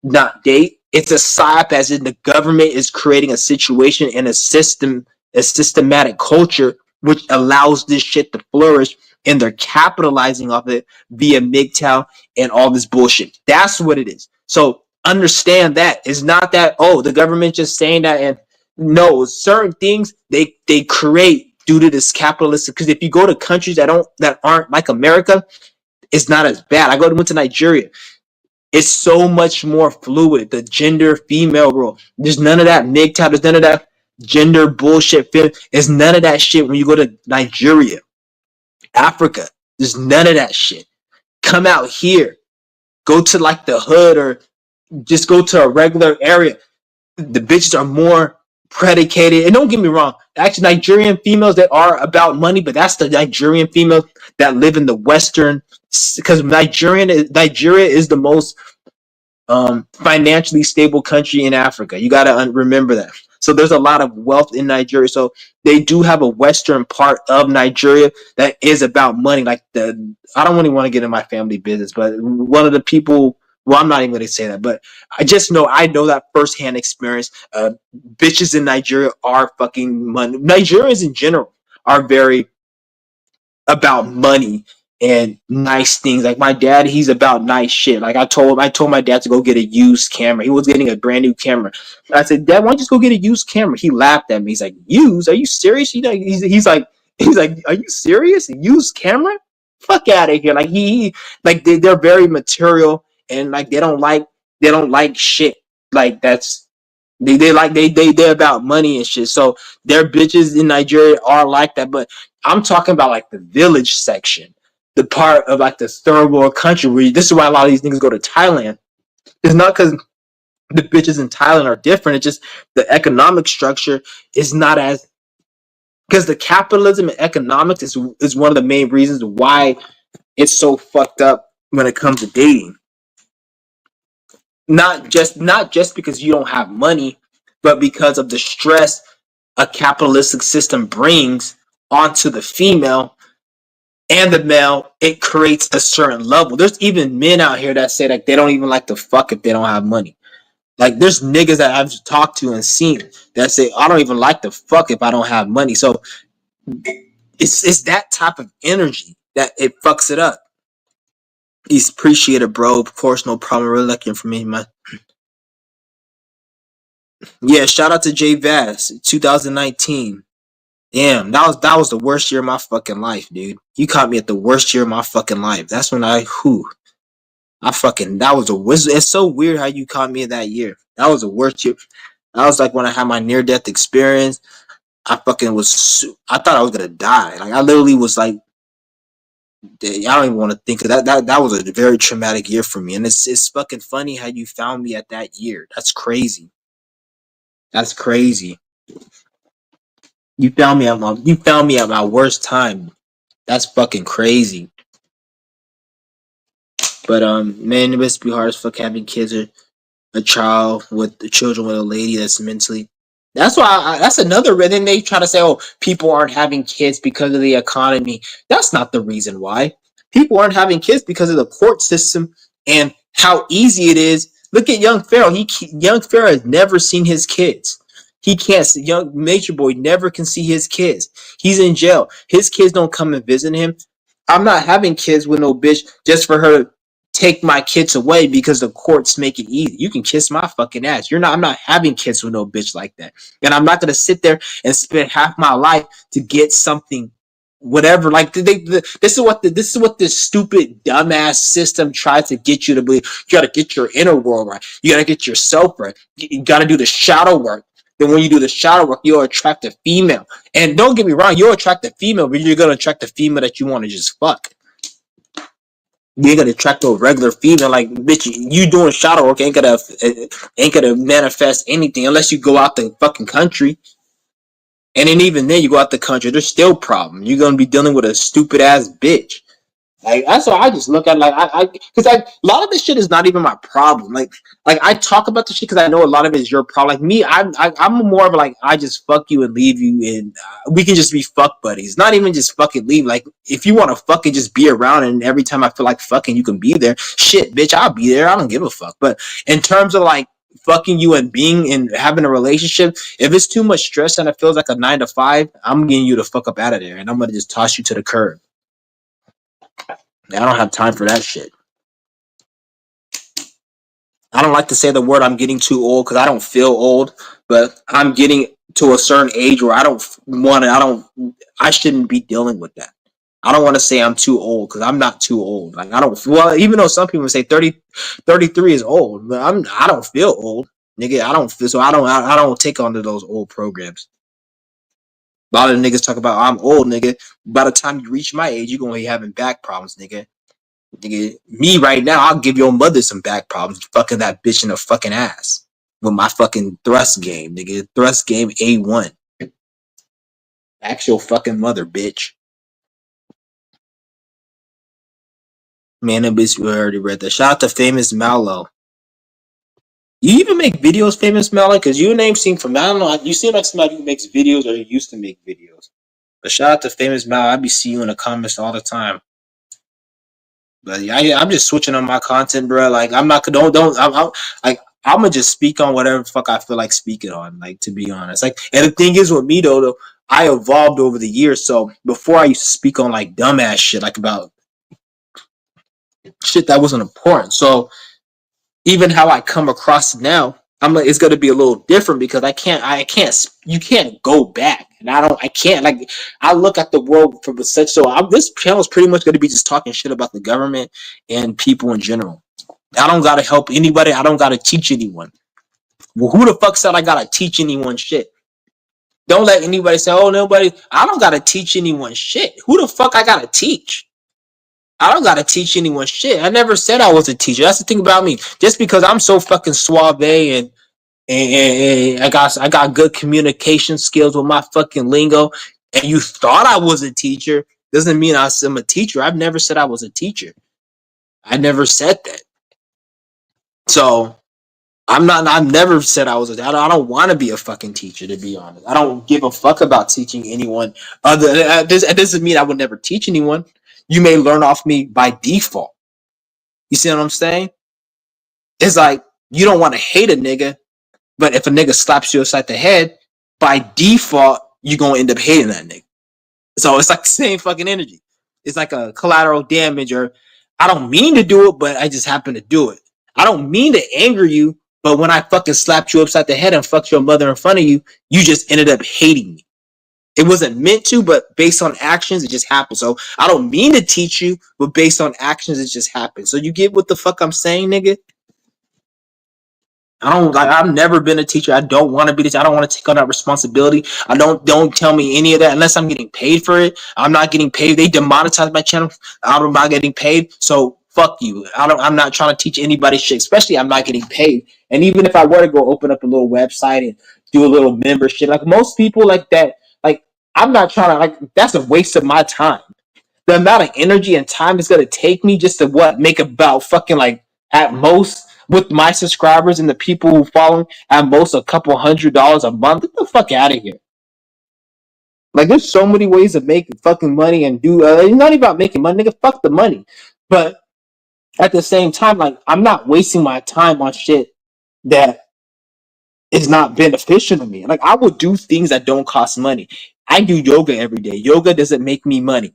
not date. It's a psyop as in the government is creating a situation and a systematic culture which allows this shit to flourish, and they're capitalizing off it via MGTOW and all this bullshit. That's what it is. So understand that. It's not that, oh, the government just saying that, and no, certain things they create due to this capitalism. Because if you go to countries that aren't like America, it's not as bad. Went to Nigeria. It's so much more fluid. The gender female role. There's none of that MGTOW. There's none of that gender bullshit. There's none of that shit when you go to Nigeria, Africa. There's none of that shit. Come out here. Go to like the hood or just go to a regular area. The bitches are more predicated. And don't get me wrong, actually, Nigerian females that are about money, but that's the Nigerian females that live in the Western, because Nigeria is the most financially stable country in Africa. You got to remember that. So there's a lot of wealth in Nigeria. So they do have a western part of Nigeria that is about money. Like I don't really want to get in my family business, but one of the people. Well, I'm not even going to say that, but I know that firsthand experience. Bitches in Nigeria are fucking money. Nigerians in general are very about money and nice things. Like my dad, he's about nice shit. Like I told my dad to go get a used camera. He was getting a brand new camera. I said, Dad, why don't you just go get a used camera? He laughed at me. He's like, used? Are you serious? You know, he's like, are you serious? A used camera? Fuck out of here. Like like they're very material and like they don't like shit. Like that's they're about money and shit. So their bitches in Nigeria are like that, but I'm talking about like the village section, the part of like the third world country where this is why a lot of these niggas go to Thailand. It's not because the bitches in Thailand are different. It's just the economic structure is not as because the capitalism and economics is one of the main reasons why it's so fucked up when it comes to dating. Not just because you don't have money, but because of the stress a capitalistic system brings onto the female and the male. It creates a certain level. There's even men out here that say like they don't even like to fuck if they don't have money. Like there's niggas that I've talked to and seen that say I don't even like to fuck if I don't have money. So it's that type of energy that it fucks it up. He's appreciated, bro. Of course, no problem. Really looking for me, man. Yeah, shout out to J Vass, 2019. Damn, that was the worst year of my fucking life, dude. You caught me at the worst year of my fucking life. That's when I fucking that was a it's so weird how you caught me in that year. That was the worst year. That was like when I had my near death experience. I thought I was gonna die. Like I literally was like, I don't even want to think of that. That was a very traumatic year for me, and it's fucking funny how you found me at that year. That's crazy. That's crazy. You found me at my worst time. That's fucking crazy. But man, it must be hard as fuck having kids or a child with the children with a lady that's mentally. That's why that's another reason they try to say, oh, people aren't having kids because of the economy. That's not the reason why. People aren't having kids because of the court system and how easy it is. Look at young Pharaoh. Young Pharaoh has never seen his kids. He can't. Young Nature Boy never can see his kids. He's in jail. His kids don't come and visit him. I'm not having kids with no bitch just for her to take my kids away because the courts make it easy. You can kiss my fucking ass. I'm not having kids with no bitch like that. And I'm not gonna sit there and spend half my life to get something whatever. Like this is what this stupid dumbass system tries to get you to believe. You gotta get your inner world right. You gotta get yourself right. You gotta do the shadow work. Then when you do the shadow work, you'll attract a female. And don't get me wrong, you'll attract a female, but you're gonna attract a female that you want to just fuck. You ain't gonna attract a regular female. Like bitch, you doing shadow work ain't gonna manifest anything unless you go out the fucking country. And then even then, you go out the country, there's still problems. You're gonna be dealing with a stupid ass bitch. Like that's why I just look at because a lot of this shit is not even my problem. Like I talk about the shit because I know a lot of it is your problem. Like me, I'm more of like I just fuck you and leave you, and we can just be fuck buddies. Not even just fucking leave. Like if you want to fucking just be around, and every time I feel like fucking, you can be there. Shit, bitch, I'll be there. I don't give a fuck. But in terms of like fucking you and being and having a relationship, if it's too much stress and it feels like a 9 to 5, I'm getting you the fuck up out of there, and I'm gonna just toss you to the curb. I don't have time for that shit. I don't like to say the word I'm getting too old because I don't feel old, but I'm getting to a certain age where I shouldn't be dealing with that. I don't want to say I'm too old because I'm not too old. Like well, even though some people say 33 is old, but I don't feel old, nigga. I don't take on to those old programs. A lot of the niggas talk about I'm old, nigga. By the time you reach my age, you're gonna be having back problems, nigga. Nigga, me right now, I'll give your mother some back problems fucking that bitch in the fucking ass. with my fucking thrust game, nigga. Thrust game A1. Actual fucking mother, bitch. Man, that bitch, we already read that. Shout out to Famous Mallow. You even make videos, Famous Mallow? Because your name seemed familiar. I don't know. You seem like somebody who makes videos or used to make videos. But shout out to Famous Mallow. I be seeing you in the comments all the time. But yeah, I'm just switching on my content, bro. Like I'm not don't I'm gonna just speak on whatever the fuck I feel like speaking on. Like to be honest, like and the thing is with me though, I evolved over the years. So before I used to speak on like dumbass shit, like about shit that wasn't important. So even how I come across now, I'm like it's gonna be a little different because you can't go back, and I can't like I look at the world from such this channel is pretty much gonna be just talking shit about the government and people in general. I don't gotta help anybody. I don't gotta teach anyone. Well, who the fuck said I gotta teach anyone shit? Don't let anybody say, oh, nobody. I don't gotta teach anyone shit. Who the fuck I gotta teach? I don't gotta teach anyone shit. I never said I was a teacher. That's the thing about me. Just because I'm so fucking suave and I got good communication skills with my fucking lingo, and you thought I was a teacher, doesn't mean I'm a teacher. I've never said I was a teacher. I never said that. So I'm not. I've never said I was. I don't want to be a fucking teacher. To be honest, I don't give a fuck about teaching anyone. This doesn't mean I would never teach anyone. You may learn off me by default. You see what I'm saying? It's like you don't want to hate a nigga, but if a nigga slaps you upside the head, by default you're gonna end up hating that nigga. So it's like the same fucking energy. It's like a collateral damage, or I don't mean to do it, but I just happen to do it. I don't mean to anger you, but when I fucking slapped you upside the head and fucked your mother in front of you, you just ended up hating me. It wasn't meant to, but based on actions, it just happened. So I don't mean to teach you, but based on actions, it just happened. So you get what the fuck I'm saying, nigga? I've never been a teacher. I don't want to be a teacher. I don't want to take on that responsibility. Don't tell me any of that unless I'm getting paid for it. I'm not getting paid. They demonetize my channel. I'm not getting paid. So fuck you. I'm not trying to teach anybody shit, especially I'm not getting paid. And even if I were to go open up a little website and do a little membership, like most people like that, like I'm not trying to like that's a waste of my time. The amount of energy and time it's gonna take me just to make about fucking like at most with my subscribers and the people who follow at most a couple $100 a month. Get the fuck out of here. Like there's so many ways of making fucking money and do it's not even about making money, nigga. Fuck the money. But at the same time, like I'm not wasting my time on shit that is not beneficial to me. Like I will do things that don't cost money. I do yoga every day. Yoga doesn't make me money.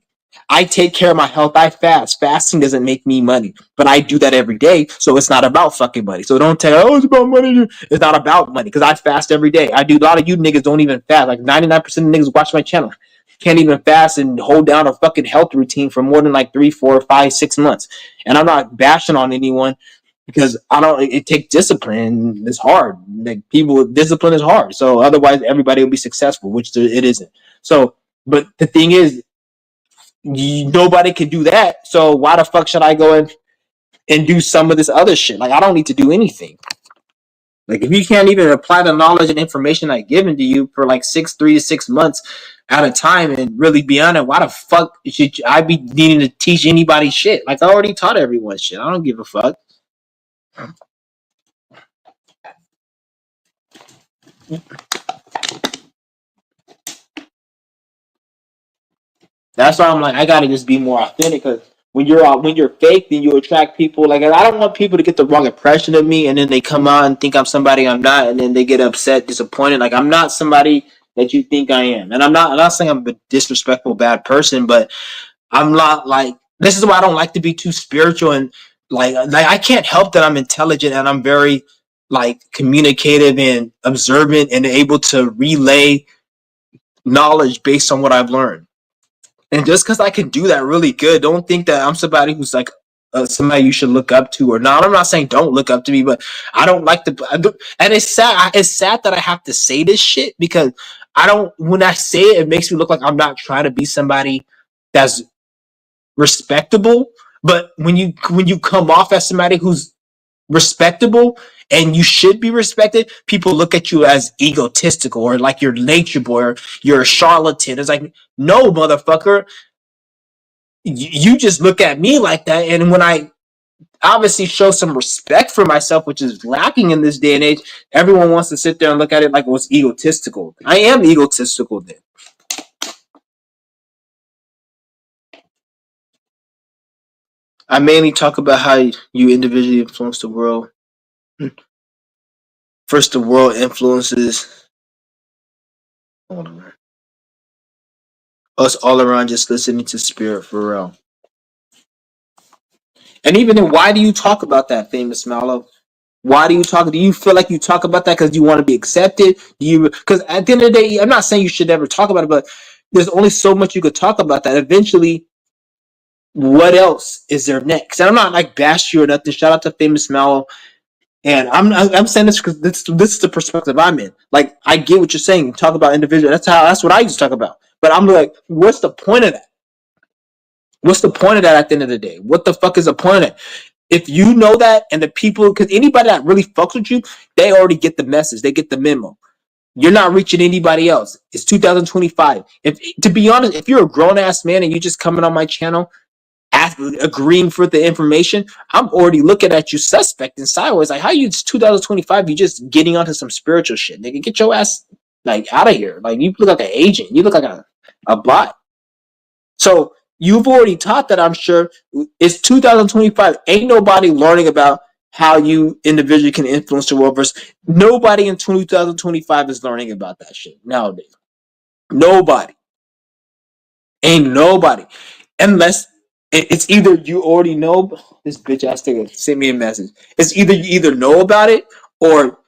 I take care of my health. I fast. Fasting doesn't make me money, but I do that every day. So it's not about fucking money. So don't tell, oh, it's about money. It's not about money because I fast every day. I do. A lot of you niggas don't even fast. Like 99% of niggas watch my channel can't even fast and hold down a fucking health routine for more than like 3, 4, 5, 6 months. And I'm not bashing on anyone because I don't. It takes discipline. It's hard. Like people, discipline is hard. So otherwise, everybody will be successful, which it isn't. So, but the thing is, nobody can do that. So why the fuck should I go and do some of this other shit? Like I don't need to do anything. Like if you can't even apply the knowledge and information I given to you for like 3 to 6 months at a time and really be on it, why the fuck should I be needing to teach anybody shit? Like I already taught everyone shit. I don't give a fuck. That's why I'm like, I gotta just be more authentic. Because when you're fake, then you attract people. Like I don't want people to get the wrong impression of me, and then they come out and think I'm somebody I'm not, and then they get upset, disappointed. Like I'm not somebody that you think I am, and I'm not saying I'm a disrespectful, bad person, but I'm not like this is why I don't like to be too spiritual and like I can't help that I'm intelligent and I'm very like communicative and observant and able to relay knowledge based on what I've learned. And just because I can do that really good, don't think that I'm somebody who's like somebody you should look up to or not. I'm not saying don't look up to me, but I don't like to. And it's sad. It's sad that I have to say this shit because I don't. When I say it, it makes me look like I'm not trying to be somebody that's respectable. But when you come off as somebody who's respectable and you should be respected, people look at you as egotistical or like you're nature boy or you're a charlatan. It's like, no, motherfucker. You just look at me like that. And when I obviously show some respect for myself, which is lacking in this day and age, everyone wants to sit there and look at it like it was egotistical. I am egotistical then. I mainly talk about how you individually influence the world. First, the world influences us all around just listening to spirit for real. And even then, why do you talk about that, famous Mallow? Why do you talk? Do you feel like you talk about that because you want to be accepted? Do you? Because at the end of the day, I'm not saying you should never talk about it, but there's only so much you could talk about that. Eventually, what else is there next? And I'm not like bash you or nothing. Shout out to famous Mallow. And I'm saying this because this is the perspective I'm in. Like I get what you're saying. You talk about individual. That's what I used to talk about. But I'm like, what's the point of that? What's the point of that at the end of the day? What the fuck is the point of that? If you know that and the people, because anybody that really fucks with you, they already get the message. They get the memo. You're not reaching anybody else. It's 2025. If to be honest, if you're a grown ass man and you just coming on my channel, agreeing for the information, I'm already looking at you suspect and sideways. Like, how you? It's 2025. You just getting onto some spiritual shit, nigga. Get your ass like out of here. Like you look like an agent. You look like a bot. So you've already taught that, I'm sure. It's 2025. Ain't nobody learning about how you individually can influence the world. Versus nobody in 2025 is learning about that shit nowadays. Nobody. Ain't nobody. Unless it's either you already know, this bitch ass nigga sent me a message. It's either you either know about it or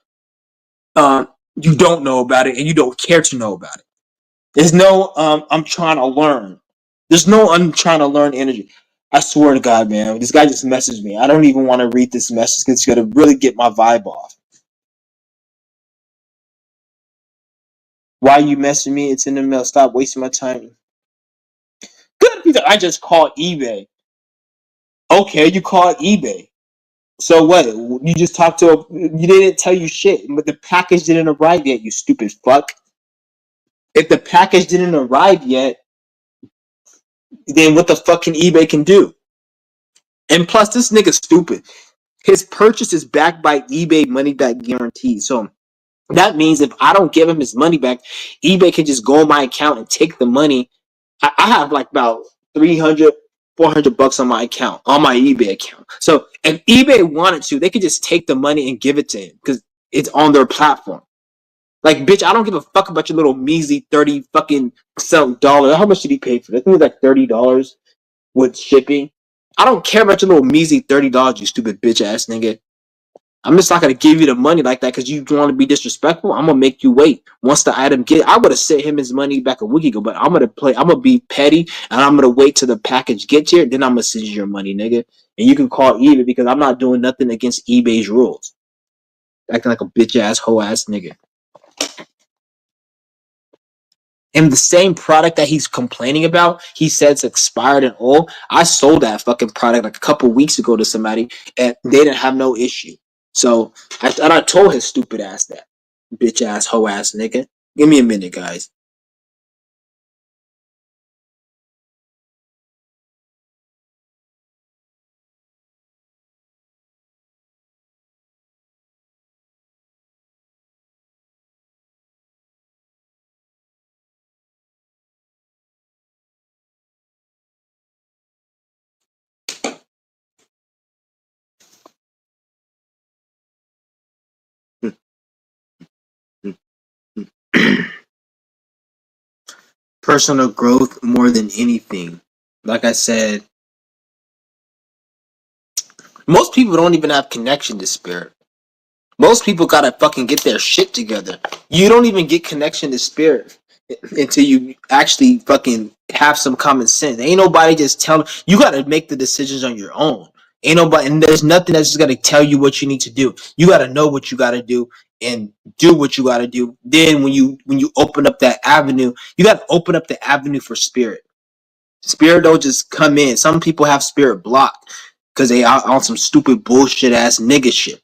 you don't know about it and you don't care to know about it. There's no I'm trying to learn. There's no I'm trying to learn energy. I swear to God, man, this guy just messaged me. I don't even want to read this message because it's gonna really get my vibe off. Why you messaging me? It's in the mail. Stop wasting my time. Good Peter, I just called eBay. Okay, you called eBay. So what? You just talked to you didn't tell you shit, but the package didn't arrive yet, you stupid fuck. If the package didn't arrive yet, then what the fuck can eBay can do? And plus, this nigga's stupid. His purchase is backed by eBay money back guarantee. So that means if I don't give him his money back, eBay can just go on my account and take the money. I have like about 300, 400 bucks on my account, on my eBay account. So if eBay wanted to, they could just take the money and give it to him because it's on their platform. Like, bitch, I don't give a fuck about your little measly 30 fucking some dollar. How much did he pay for it? I think it was like $30 with shipping. I don't care about your little measly $30, you stupid bitch ass nigga. I'm just not gonna give you the money like that because you want to be disrespectful. I'm gonna make you wait. Once the item get, I would have sent him his money back a week ago, but I'm gonna be petty and I'm gonna wait till the package gets here. Then I'm gonna send you your money, nigga. And you can call eBay because I'm not doing nothing against eBay's rules. Acting like a bitch ass hoe ass nigga. And the same product that he's complaining about, he said it's expired and old. I sold that fucking product like a couple weeks ago to somebody, and they didn't have no issue. So I told his stupid ass that, bitch ass, hoe ass nigga. Give me a minute, guys. Personal growth more than anything. Like I said, most people don't even have connection to spirit. Most people gotta fucking get their shit together. You don't even get connection to spirit until you actually fucking have some common sense. Ain't nobody just telling you gotta make the decisions on your own. Ain't nobody, and there's nothing that's just gonna tell you what you need to do. You gotta know what you gotta do and do what you gotta do. Then when you open up that avenue, you gotta open up the avenue for spirit. Spirit don't just come in. Some people have spirit blocked. because they are on some stupid bullshit ass nigga shit.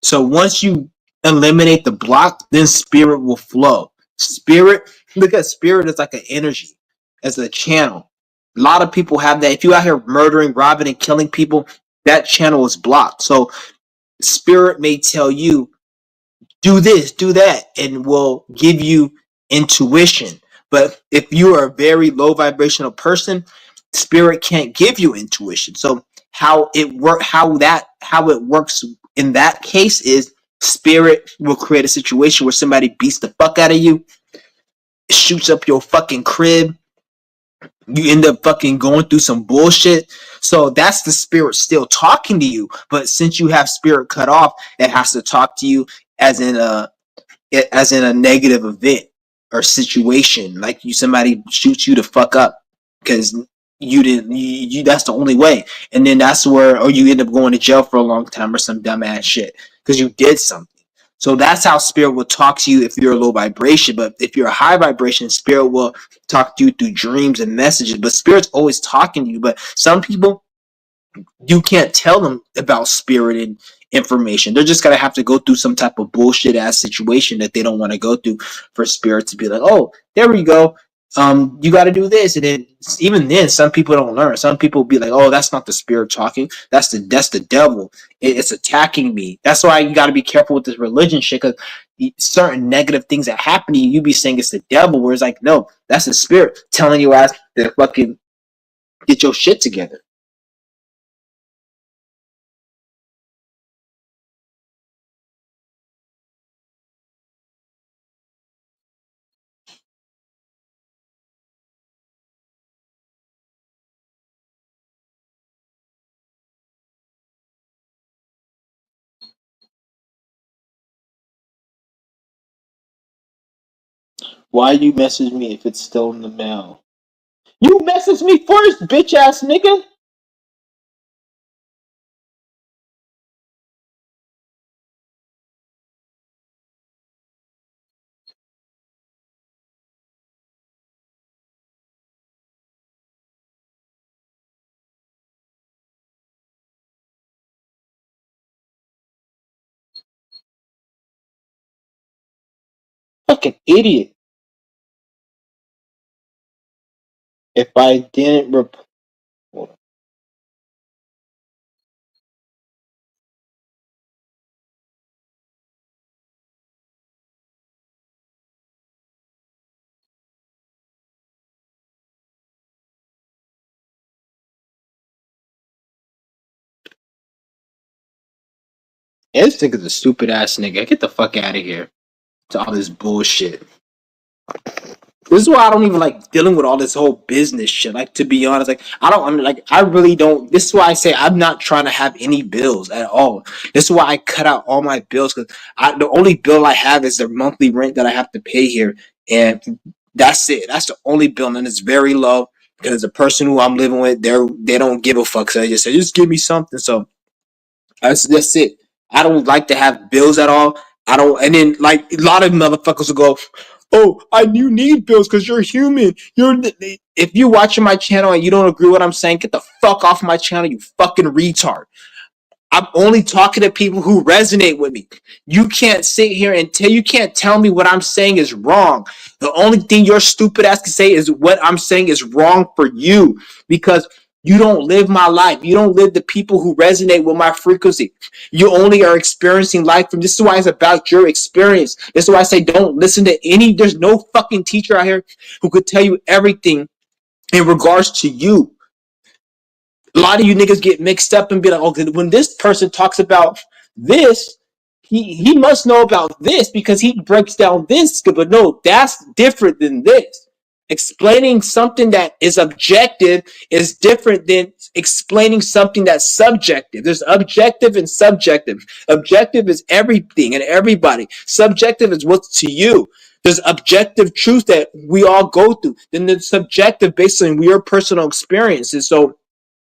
So once you eliminate the block, then spirit will flow. Spirit, look at spirit as like an energy, as a channel. A lot of people have that. If you out here murdering, robbing, and killing people, that channel is blocked. So spirit may tell you, do this, do that, and will give you intuition. But if you are a very low vibrational person, spirit can't give you intuition. So how it works in that case is spirit will create a situation where somebody beats the fuck out of you, shoots up your fucking crib, you end up fucking going through some bullshit. So that's the spirit still talking to you. But since you have spirit cut off, it has to talk to you as in a negative event or situation. Like somebody shoots you to fuck up because you didn't you that's the only way. And then that's where, or you end up going to jail for a long time or some dumbass shit because you did something. So that's how spirit will talk to you if you're a low vibration. But if you're a high vibration, spirit will talk to you through dreams and messages. But spirit's always talking to you. But some people, you can't tell them about spirit and information. They're just gonna have to go through some type of bullshit ass situation that they don't want to go through for spirit to be like, oh, there we go. You got to do this, and then even then, some people don't learn. Some people be like, oh, that's not the spirit talking. That's the devil. It's attacking me. That's why you got to be careful with this religion shit, because certain negative things that happen to you, you be saying it's the devil, where it's like, no, that's the spirit telling you ass to fucking get your shit together. Why you message me if it's still in the mail? You message me first, bitch ass nigga. Fucking idiot. If I didn't report, this nigga's a stupid ass nigga. Get the fuck out of here. To all this bullshit. This is why I don't even like dealing with all this whole business shit. Like, to be honest, like I really don't. This is why I say I'm not trying to have any bills at all. This is why I cut out all my bills, because the only bill I have is the monthly rent that I have to pay here, and that's it. That's the only bill, and it's very low because the person who I'm living with, they don't give a fuck. So they just say, just give me something. So that's it. I don't like to have bills at all. I don't, and then like a lot of motherfuckers will go, "Oh, you need bills because you're human. If you're watching my channel and you don't agree with what I'm saying, get the fuck off my channel, you fucking retard." I'm only talking to people who resonate with me. You can't sit here and you can't tell me what I'm saying is wrong. The only thing your stupid ass can say is what I'm saying is wrong for you, because you don't live my life. You don't live the people who resonate with my frequency. You only are experiencing life from, this is why it's about your experience. This is why I say don't listen to there's no fucking teacher out here who could tell you everything in regards to you. A lot of you niggas get mixed up and be like, oh, when this person talks about this, he must know about this because he breaks down this. But no, that's different than this. Explaining something that is objective is different than explaining something that's subjective. There's objective and subjective. Objective is everything and everybody. Subjective is what's to you. There's objective truth that we all go through. Then there's subjective based on your personal experiences. So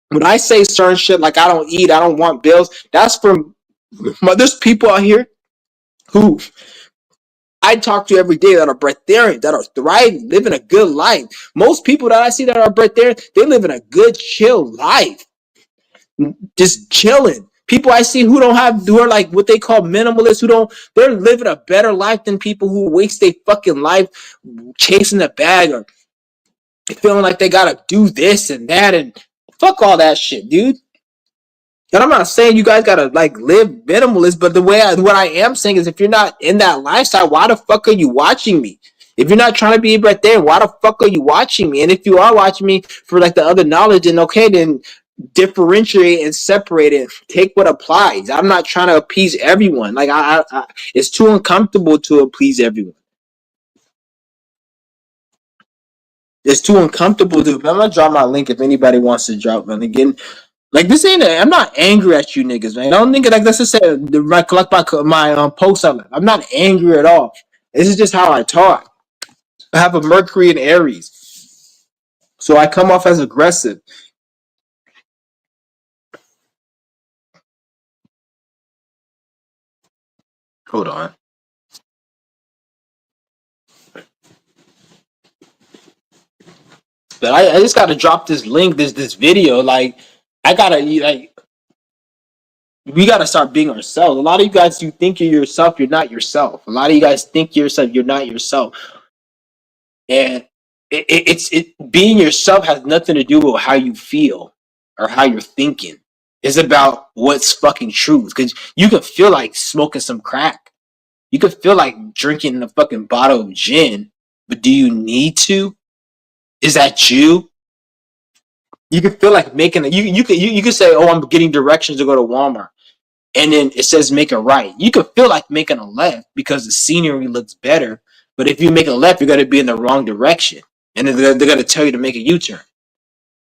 when I say certain shit like I don't eat, I don't want bills, that's from there's people out here who I talk to every day that are breatharian, that are thriving, living a good life. Most people that I see that are breatharian, they live in a good, chill life. just chilling. People I see who are like what they call minimalists, they're living a better life than people who waste their fucking life chasing the bag or feeling like they gotta do this and that and fuck all that shit, dude. And I'm not saying you guys gotta like live minimalist, but what I am saying is if you're not in that lifestyle, why the fuck are you watching me? If you're not trying to be right there, why the fuck are you watching me? And if you are watching me for like the other knowledge, then okay, then differentiate and separate it. Take what applies. I'm not trying to appease everyone. Like it's too uncomfortable to appease everyone. It's too uncomfortable to. I'm gonna drop my link if anybody wants to drop one again. Like this ain't. I'm not angry at you niggas, man. I don't think like let's just say collect my post. I'm not angry at all. This is just how I talk. I have a Mercury in Aries, so I come off as aggressive. Hold on. But I just gotta drop this link, this video. Like I gotta like we gotta start being ourselves. A lot of you guys, you think you're yourself, you're not yourself. A lot of you guys think you're yourself, you're not yourself. And being yourself has nothing to do with how you feel or how you're thinking. It's about what's fucking truth. Because you can feel like smoking some crack. You could feel like drinking a fucking bottle of gin, but do you need to? Is that you? You could feel like making you could say, "Oh, I'm getting directions to go to Walmart," and then it says make a right. You could feel like making a left because the scenery looks better, but if you make a left, you're gonna be in the wrong direction, and then they're gonna tell you to make a U-turn.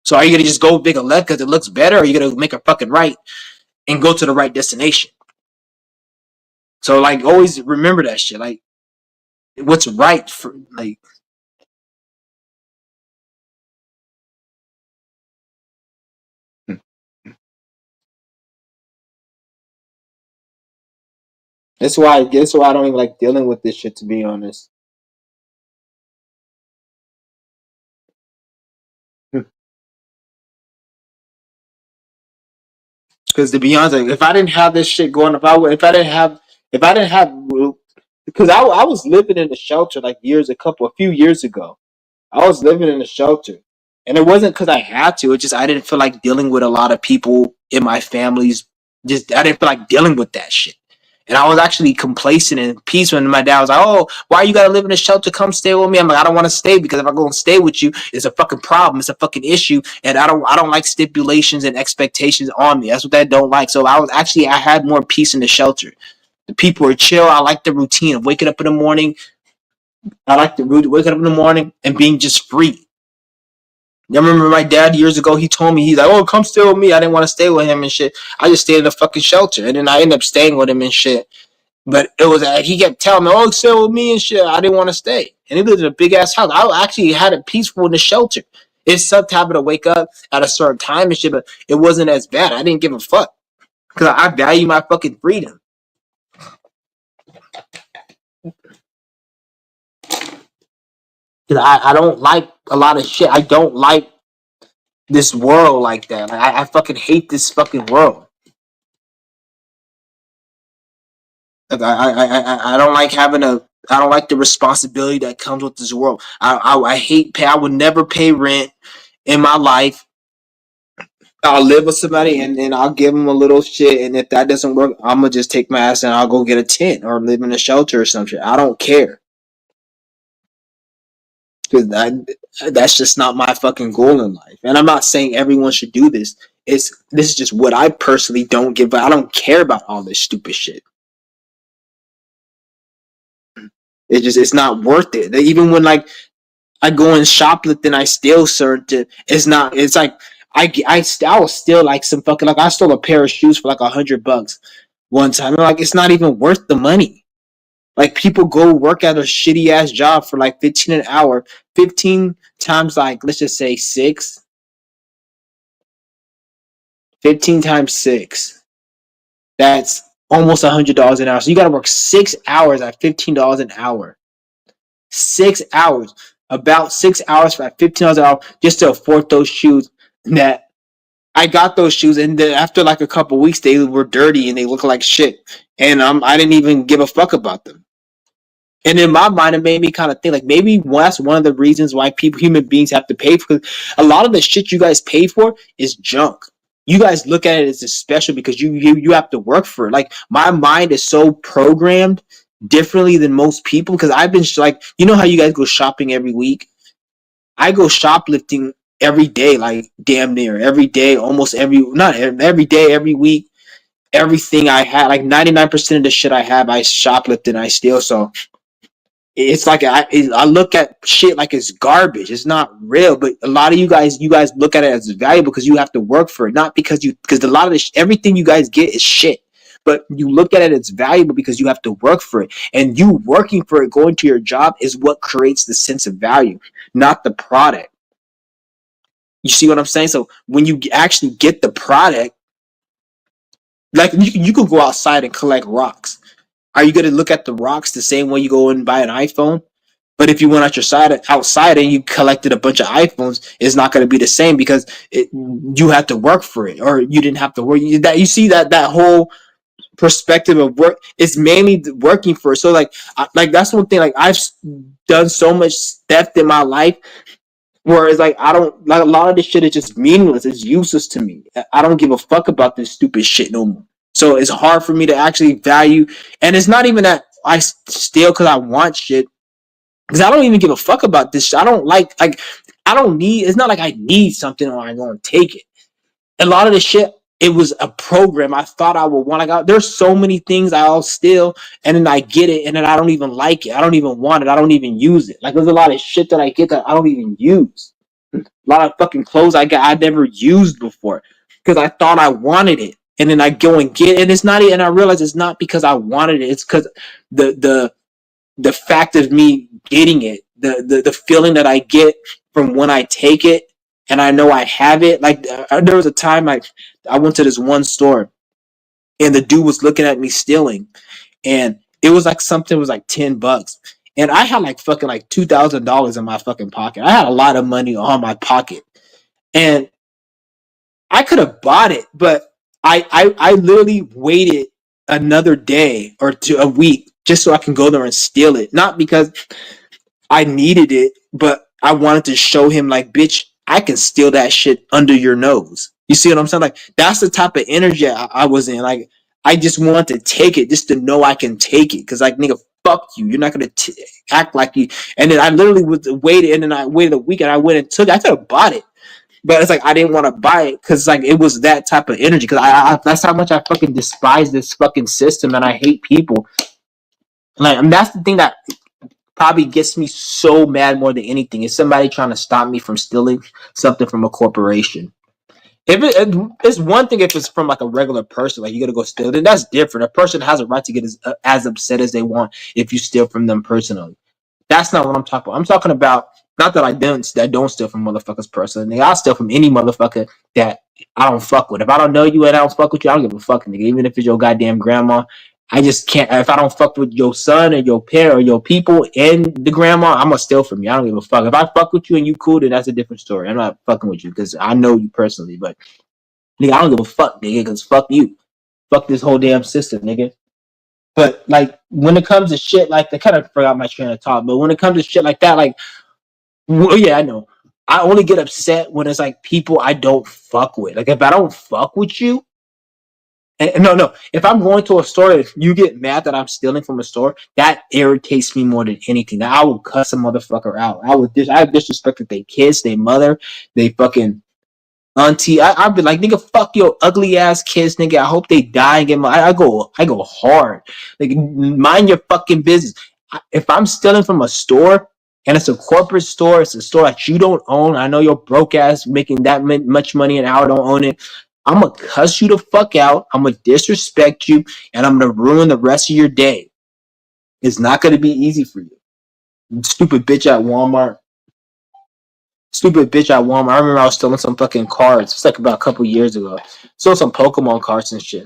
So are you gonna just go make a left because it looks better, or are you gonna make a fucking right and go to the right destination? So like always remember that shit. Like what's right for like that's why I don't even like dealing with this shit to be honest. Because to be honest, like, if I didn't have this shit going, if I didn't have, because I was living in a shelter like a few years ago. I was living in a shelter, and it wasn't because I had to. It just I didn't feel like dealing with a lot of people in my family's. Just I didn't feel like dealing with that shit. And I was actually complacent and peaceful. And my dad was like, "Oh, why you gotta live in a shelter? Come stay with me." I'm like, "I don't want to stay because if I go and stay with you, it's a fucking problem. It's a fucking issue, and I don't like stipulations and expectations on me. That's what I don't like." So I had more peace in the shelter. The people were chill. I like the routine of waking up in the morning. I like the waking up in the morning and being just free. I remember my dad years ago. He told me he's like, "Oh, come stay with me." I didn't want to stay with him and shit. I just stayed in a fucking shelter, and then I ended up staying with him and shit. But it was he kept telling me, "Oh, stay with me and shit." I didn't want to stay, and he lived in a big ass house. I actually had it peaceful in the shelter. It's some having to wake up at a certain time and shit, but it wasn't as bad. I didn't give a fuck because I value my fucking freedom. Because I don't like a lot of shit. I don't like this world like that. Like, I fucking hate this fucking world. Like, I don't like having a. I don't like the responsibility that comes with this world. I hate pay. I would never pay rent in my life. I'll live with somebody and then I'll give them a little shit. And if that doesn't work, I'm gonna just take my ass and I'll go get a tent or live in a shelter or some shit. I don't care because that's just not my fucking goal in life. And I'm not saying everyone should do this. This is just what I personally don't give. I don't care about all this stupid shit. It's not worth it. Even when like I go and shoplift and I steal certain, it's not. It's like I will steal like some fucking like I stole a pair of shoes for like $100 one time. I'm like it's not even worth the money. Like people go work at a shitty ass job for like 15 an hour, 15 times like let's just say six, 15 times six. That's almost $100 an hour. So you got to work 6 hours at $15 an hour. 6 hours, about 6 hours for $15 an hour just to afford those shoes that I got those shoes, and then after like a couple weeks, they were dirty and they look like shit. And I didn't even give a fuck about them. And in my mind, it made me kind of think like maybe that's one of the reasons why people, human beings, have to pay for. Because a lot of the shit you guys pay for is junk. You guys look at it as a special because you have to work for it. Like my mind is so programmed differently than most people because I've been like, you know how you guys go shopping every week. I go shoplifting every day, like damn near every day, almost every not every day, every week. Everything I had, like 99% of the shit I have, I shoplift and I steal. So it's like I look at shit like it's garbage. It's not real, but a lot of you guys look at it as valuable because you have to work for it, not because a lot of everything you guys get is shit. But you look at it as valuable because you have to work for it, and you working for it, going to your job, is what creates the sense of value, not the product. You see what I'm saying? So when you actually get the product, like you can go outside and collect rocks. Are you going to look at the rocks the same way you go and buy an iPhone? But if you went outside and you collected a bunch of iPhones, it's not going to be the same because you had to work for it, or you didn't have to work. You see that whole perspective of work is mainly working for it. So like that's one thing. Like I've done so much theft in my life where it's like I don't like a lot of this shit is just meaningless. It's useless to me. I don't give a fuck about this stupid shit no more. So it's hard for me to actually value. And it's not even that I steal because I want shit. Because I don't even give a fuck about this shit. I don't like I don't need. It's not like I need something or I'm gonna take it. A lot of the shit, it was a program I thought I would want. There's so many things I'll steal and then I get it and then I don't even like it. I don't even want it. I don't even use it. Like there's a lot of shit that I get that I don't even use. A lot of fucking clothes I got I never used before because I thought I wanted it. And then I go and get it. And it's not and I realize it's not because I wanted it. It's because the fact of me getting it, the feeling that I get from when I take it and I know I have it. Like there was a time I went to this one store and the dude was looking at me stealing, and it was like something was like $10, and I had like fucking like $2,000 in my fucking pocket. I had a lot of money on my pocket, and I could have bought it, but I literally waited another day or a week just so I can go there and steal it. Not because I needed it, but I wanted to show him like, bitch, I can steal that shit under your nose. You see what I'm saying? Like that's the type of energy I was in. Like I just wanted to take it just to know I can take it. Cause like nigga, fuck you. You're not gonna act like you. And then I literally waited, and then I waited a week, and I went and took it. I could have bought it, but it's like I didn't want to buy it because like it was that type of energy. Because I that's how much I fucking despise this fucking system, and I hate people. Like, and that's the thing that probably gets me so mad more than anything is somebody trying to stop me from stealing something from a corporation. If it's one thing if it's from like a regular person, like you gotta go steal, then that's different. A person has a right to get as upset as they want if you steal from them personally. That's not what I'm talking about. I'm talking about not that I don't steal from motherfuckers personally. I'll steal from any motherfucker that I don't fuck with. If I don't know you and I don't fuck with you, I don't give a fuck, nigga. Even if it's your goddamn grandma, I just can't. If I don't fuck with your son or your parent or your people and the grandma, I'm gonna steal from you. I don't give a fuck. If I fuck with you and you cool, then that's a different story. I'm not fucking with you because I know you personally. But nigga, I don't give a fuck, nigga, because fuck you, fuck this whole damn system, nigga. But like when it comes to shit like I kind of forgot my train of thought. But when it comes to shit like that, like well, yeah, I know. I only get upset when it's like people I don't fuck with. Like if I don't fuck with you, and no. If I'm going to a store, if you get mad that I'm stealing from a store, that irritates me more than anything. Now, I will cuss a motherfucker out. I have disrespected their kids, their mother, they fucking auntie. I've been like, nigga, fuck your ugly ass kids, nigga. I hope they die and get my. I go hard. Like, mind your fucking business. If I'm stealing from a store and it's a corporate store, it's a store that you don't own. I know your broke ass making that much money an hour don't own it. I'm gonna cuss you the fuck out. I'm gonna disrespect you, and I'm gonna ruin the rest of your day. It's not gonna be easy for you. Stupid bitch at Walmart. Stupid bitch at Walmart. I remember I was stealing some fucking cards. It's like about a couple years ago. Stole some Pokemon cards and shit.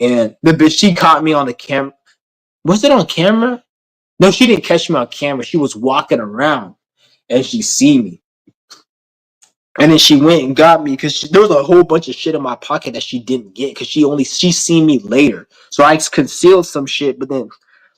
And the bitch, she caught me on the camera. Was it on camera? No, she didn't catch me on camera. She was walking around and she see me. And then she went and got me because there was a whole bunch of shit in my pocket that she didn't get because she seen me later. So I concealed some shit, but then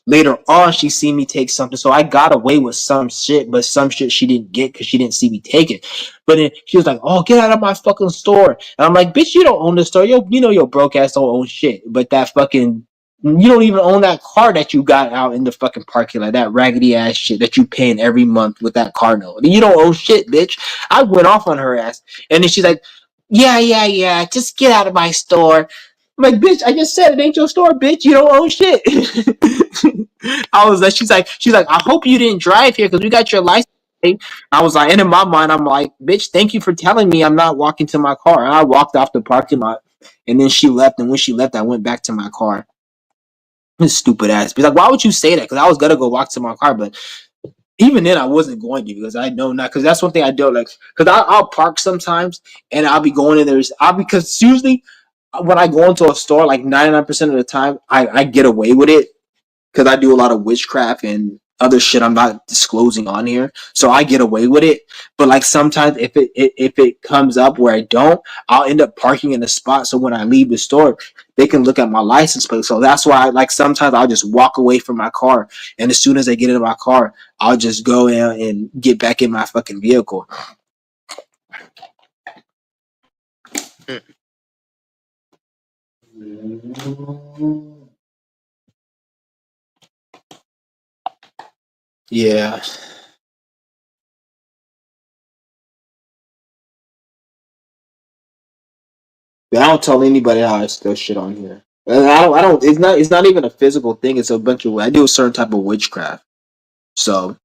later on she seen me take something. So I got away with some shit, but some shit she didn't get because she didn't see me take it. But then she was like, "Oh, get out of my fucking store!" And I'm like, "Bitch, you don't own the store. You know your broke ass don't own shit. But that fucking you don't even own that car that you got out in the fucking parking lot. That raggedy ass shit that you paying every month with that car note. You don't own shit, bitch." I went off on her ass, and then she's like, "Yeah, yeah, yeah. Just get out of my store." I'm like, "Bitch, I just said it ain't your store, bitch. You don't own shit." I was like, she's like, "I hope you didn't drive here because we got your license." I was like, and in my mind, I'm like, "Bitch, thank you for telling me I'm not walking to my car." And I walked off the parking lot, and then she left. And when she left, I went back to my car. This stupid ass. Be like, why would you say that? Because I was gonna go walk to my car, but even then, I wasn't going to because I know not. Because that's one thing I don't like. Because I'll park sometimes, and I'll be going in there. I'll because usually when I go into a store, like 99% of the time, I get away with it because I do a lot of witchcraft and other shit I'm not disclosing on here, so I get away with it. But like sometimes if it comes up where I don't, I'll end up parking in a spot. So when I leave the store, they can look at my license plate. So that's why I like sometimes I'll just walk away from my car, and as soon as I get into my car, I'll just go in and get back in my fucking vehicle. Yeah. But I don't tell anybody how I steal shit on here. And I don't. It's not even a physical thing. It's a bunch of. I do a certain type of witchcraft. So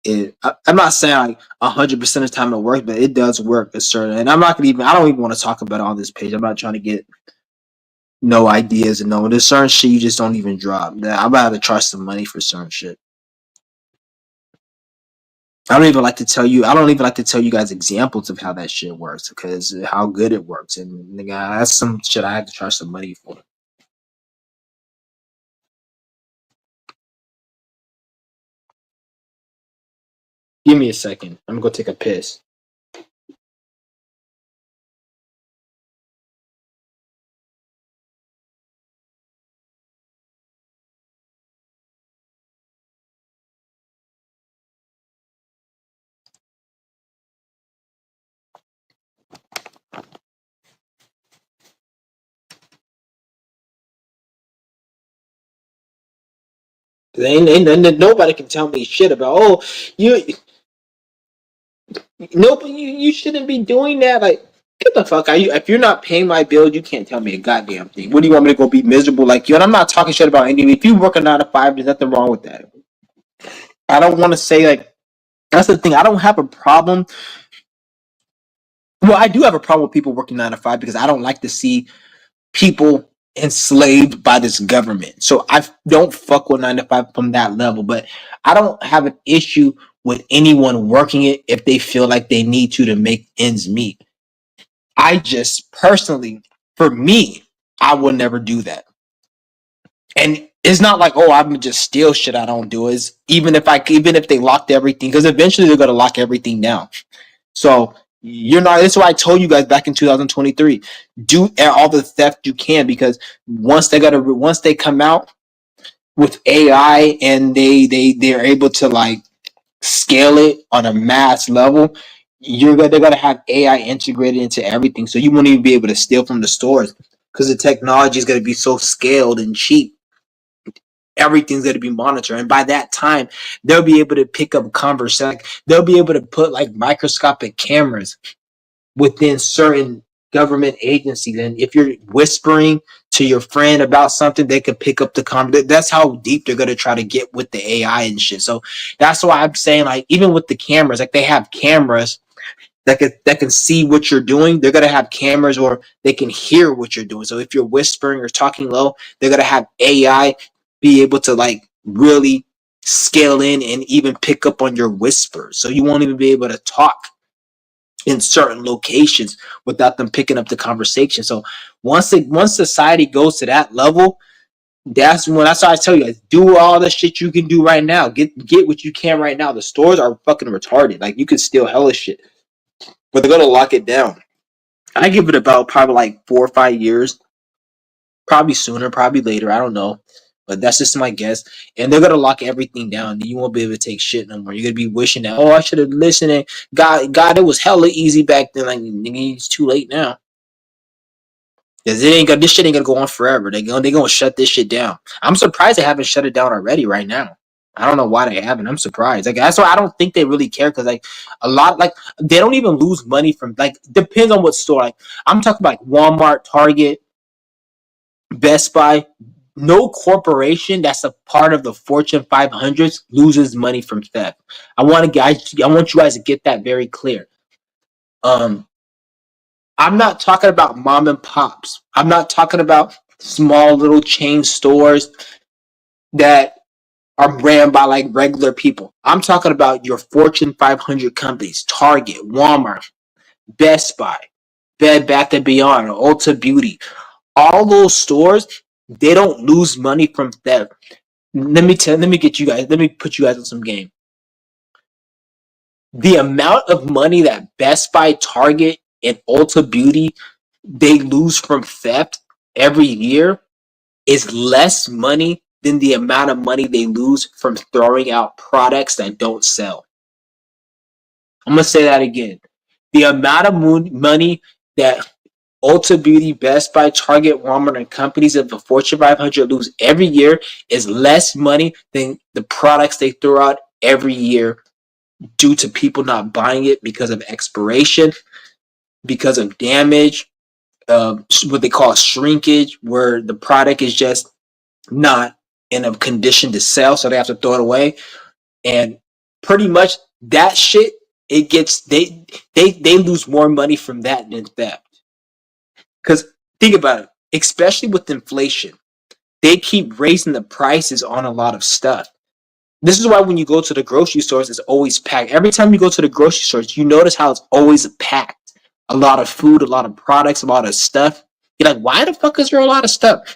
I'm not saying like 100% of the time it works, but it does work. A certain. And I'm not gonna even. I don't even want to talk about it on this page. I'm not trying to get no ideas and no. There's certain shit you just don't even drop. That I'm about to charge some money for certain shit. I don't even like to tell you. I don't even like to tell you guys examples of how that shit works because how good it works. And nigga, that's some shit I have to charge some money for. Give me a second. I'm gonna go take a piss. Nobody can tell me shit about. Oh, you nobody. You shouldn't be doing that. Like, get the fuck out. If you're not paying my bill, you can't tell me a goddamn thing. What do you want me to go be miserable like you? And I'm not talking shit about anything. If you work a 9 to 5, there's nothing wrong with that. I don't want to say like that's the thing. I don't have a problem. Well, I do have a problem with people working 9 to 5 because I don't like to see people enslaved by this government. So I don't fuck with 9 to 5 from that level, but I don't have an issue with anyone working it if they feel like they need to make ends meet. I just personally, for me, I would never do that. And it's not like, oh, I'm just steal shit. I don't do it. Even if they locked everything, because eventually they're gonna lock everything down. So you're not. That's why I told you guys back in 2023, do all the theft you can because once they come out with AI and they're able to like scale it on a mass level, they're gonna have AI integrated into everything, so you won't even be able to steal from the stores because the technology is gonna be so scaled and cheap. Everything's going to be monitored, and by that time they'll be able to pick up conversation. They'll be able to put like microscopic cameras within certain government agencies, and if you're whispering to your friend about something, they could pick up the conversation. That's how deep they're going to try to get with the AI and shit. So that's why I'm saying, like, even with the cameras, like they have cameras that can see what you're doing. They're gonna have cameras or they can hear what you're doing. So if you're whispering or talking low, they're gonna have AI be able to like really scale in and even pick up on your whispers. So you won't even be able to talk in certain locations without them picking up the conversation. So once society goes to that level, that's why I tell you, do all the shit you can do right now. Get what you can right now. The stores are fucking retarded. Like you can steal hella shit. but they're gonna lock it down. I give it about probably like 4 or 5 years, probably sooner, probably later. I don't know, but that's just my guess. And they're gonna lock everything down. You won't be able to take shit no more. You're gonna be wishing that, oh, I should have listened. And God, it was hella easy back then. Like, nigga, it's too late now. Cause this shit ain't gonna go on forever. They gonna shut this shit down. I'm surprised they haven't shut it down already right now. I don't know why they haven't. I'm surprised. Like, that's why I don't think they really care. Cause like a lot, like they don't even lose money from, like, depends on what store. Like, I'm talking about like Walmart, Target, Best Buy. No corporation that's a part of the Fortune 500s loses money from theft. I want you guys to get that very clear. Um, I'm not talking about mom and pops. I'm not talking about small little chain stores that are ran by like regular people. I'm talking about your Fortune 500 companies, Target, Walmart, Best Buy, Bed Bath and Beyond, Ulta Beauty. All those stores, they don't lose money from theft. Let me put you guys on some game. The amount of money that Best Buy, Target, and Ulta Beauty they lose from theft every year is less money than the amount of money they lose from throwing out products that don't sell. I'm going to say that again. The amount of money that Ulta Beauty, Best Buy, Target, Walmart, and companies of the Fortune 500 lose every year is less money than the products they throw out every year due to people not buying it because of expiration, because of damage, what they call shrinkage, where the product is just not in a condition to sell, so they have to throw it away. And pretty much that shit, it gets they lose more money from that than theft. Because think about it, especially with inflation, they keep raising the prices on a lot of stuff. This is why when you go to the grocery stores, it's always packed. Every time you go to the grocery stores, you notice how it's always packed. A lot of food, a lot of products, a lot of stuff. You're like, why the fuck is there a lot of stuff?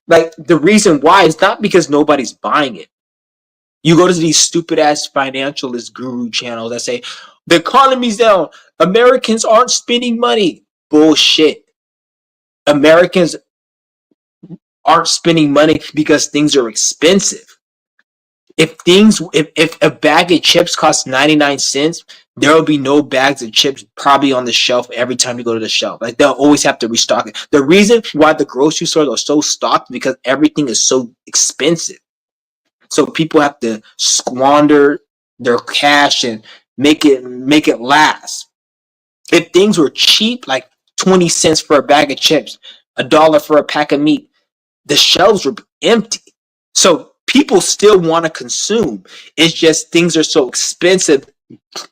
Like, the reason why is not because nobody's buying it. You go to these stupid ass financialist guru channels that say the economy's down, Americans aren't spending money. Bullshit. Americans aren't spending money because things are expensive. If a bag of chips costs 99 cents, there will be no bags of chips probably on the shelf every time you go to the shelf. Like, they'll always have to restock it. The reason why the grocery stores are so stocked because everything is so expensive. So people have to squander their cash and make it last. If things were cheap, like 20 cents for a bag of chips, $1 for a pack of meat, the shelves were empty. So people still want to consume. It's just things are so expensive.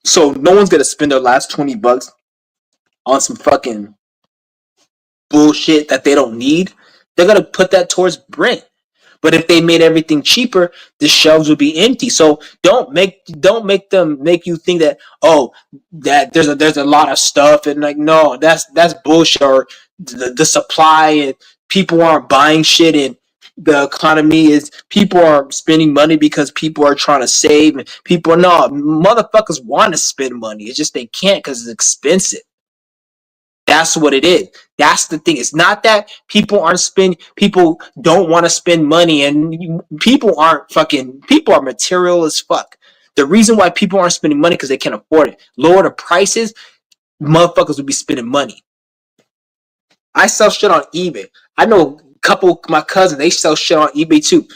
So no one's gonna spend their last $20 on some fucking bullshit that they don't need. They're gonna put that towards rent. But if they made everything cheaper, the shelves would be empty. So don't make them make you think that, oh, that there's a lot of stuff, and like, no, that's bullshit. Or the supply and people aren't buying shit, and the economy is people are spending money because people are trying to save, and people are not. Motherfuckers want to spend money. It's just they can't because it's expensive. That's what it is. That's the thing. It's not that people don't want to spend money, and people are material as fuck. The reason why people aren't spending money because they can't afford it. Lower the prices, motherfuckers would be spending money. I sell shit on eBay. I know a couple of my cousins, they sell shit on eBay too.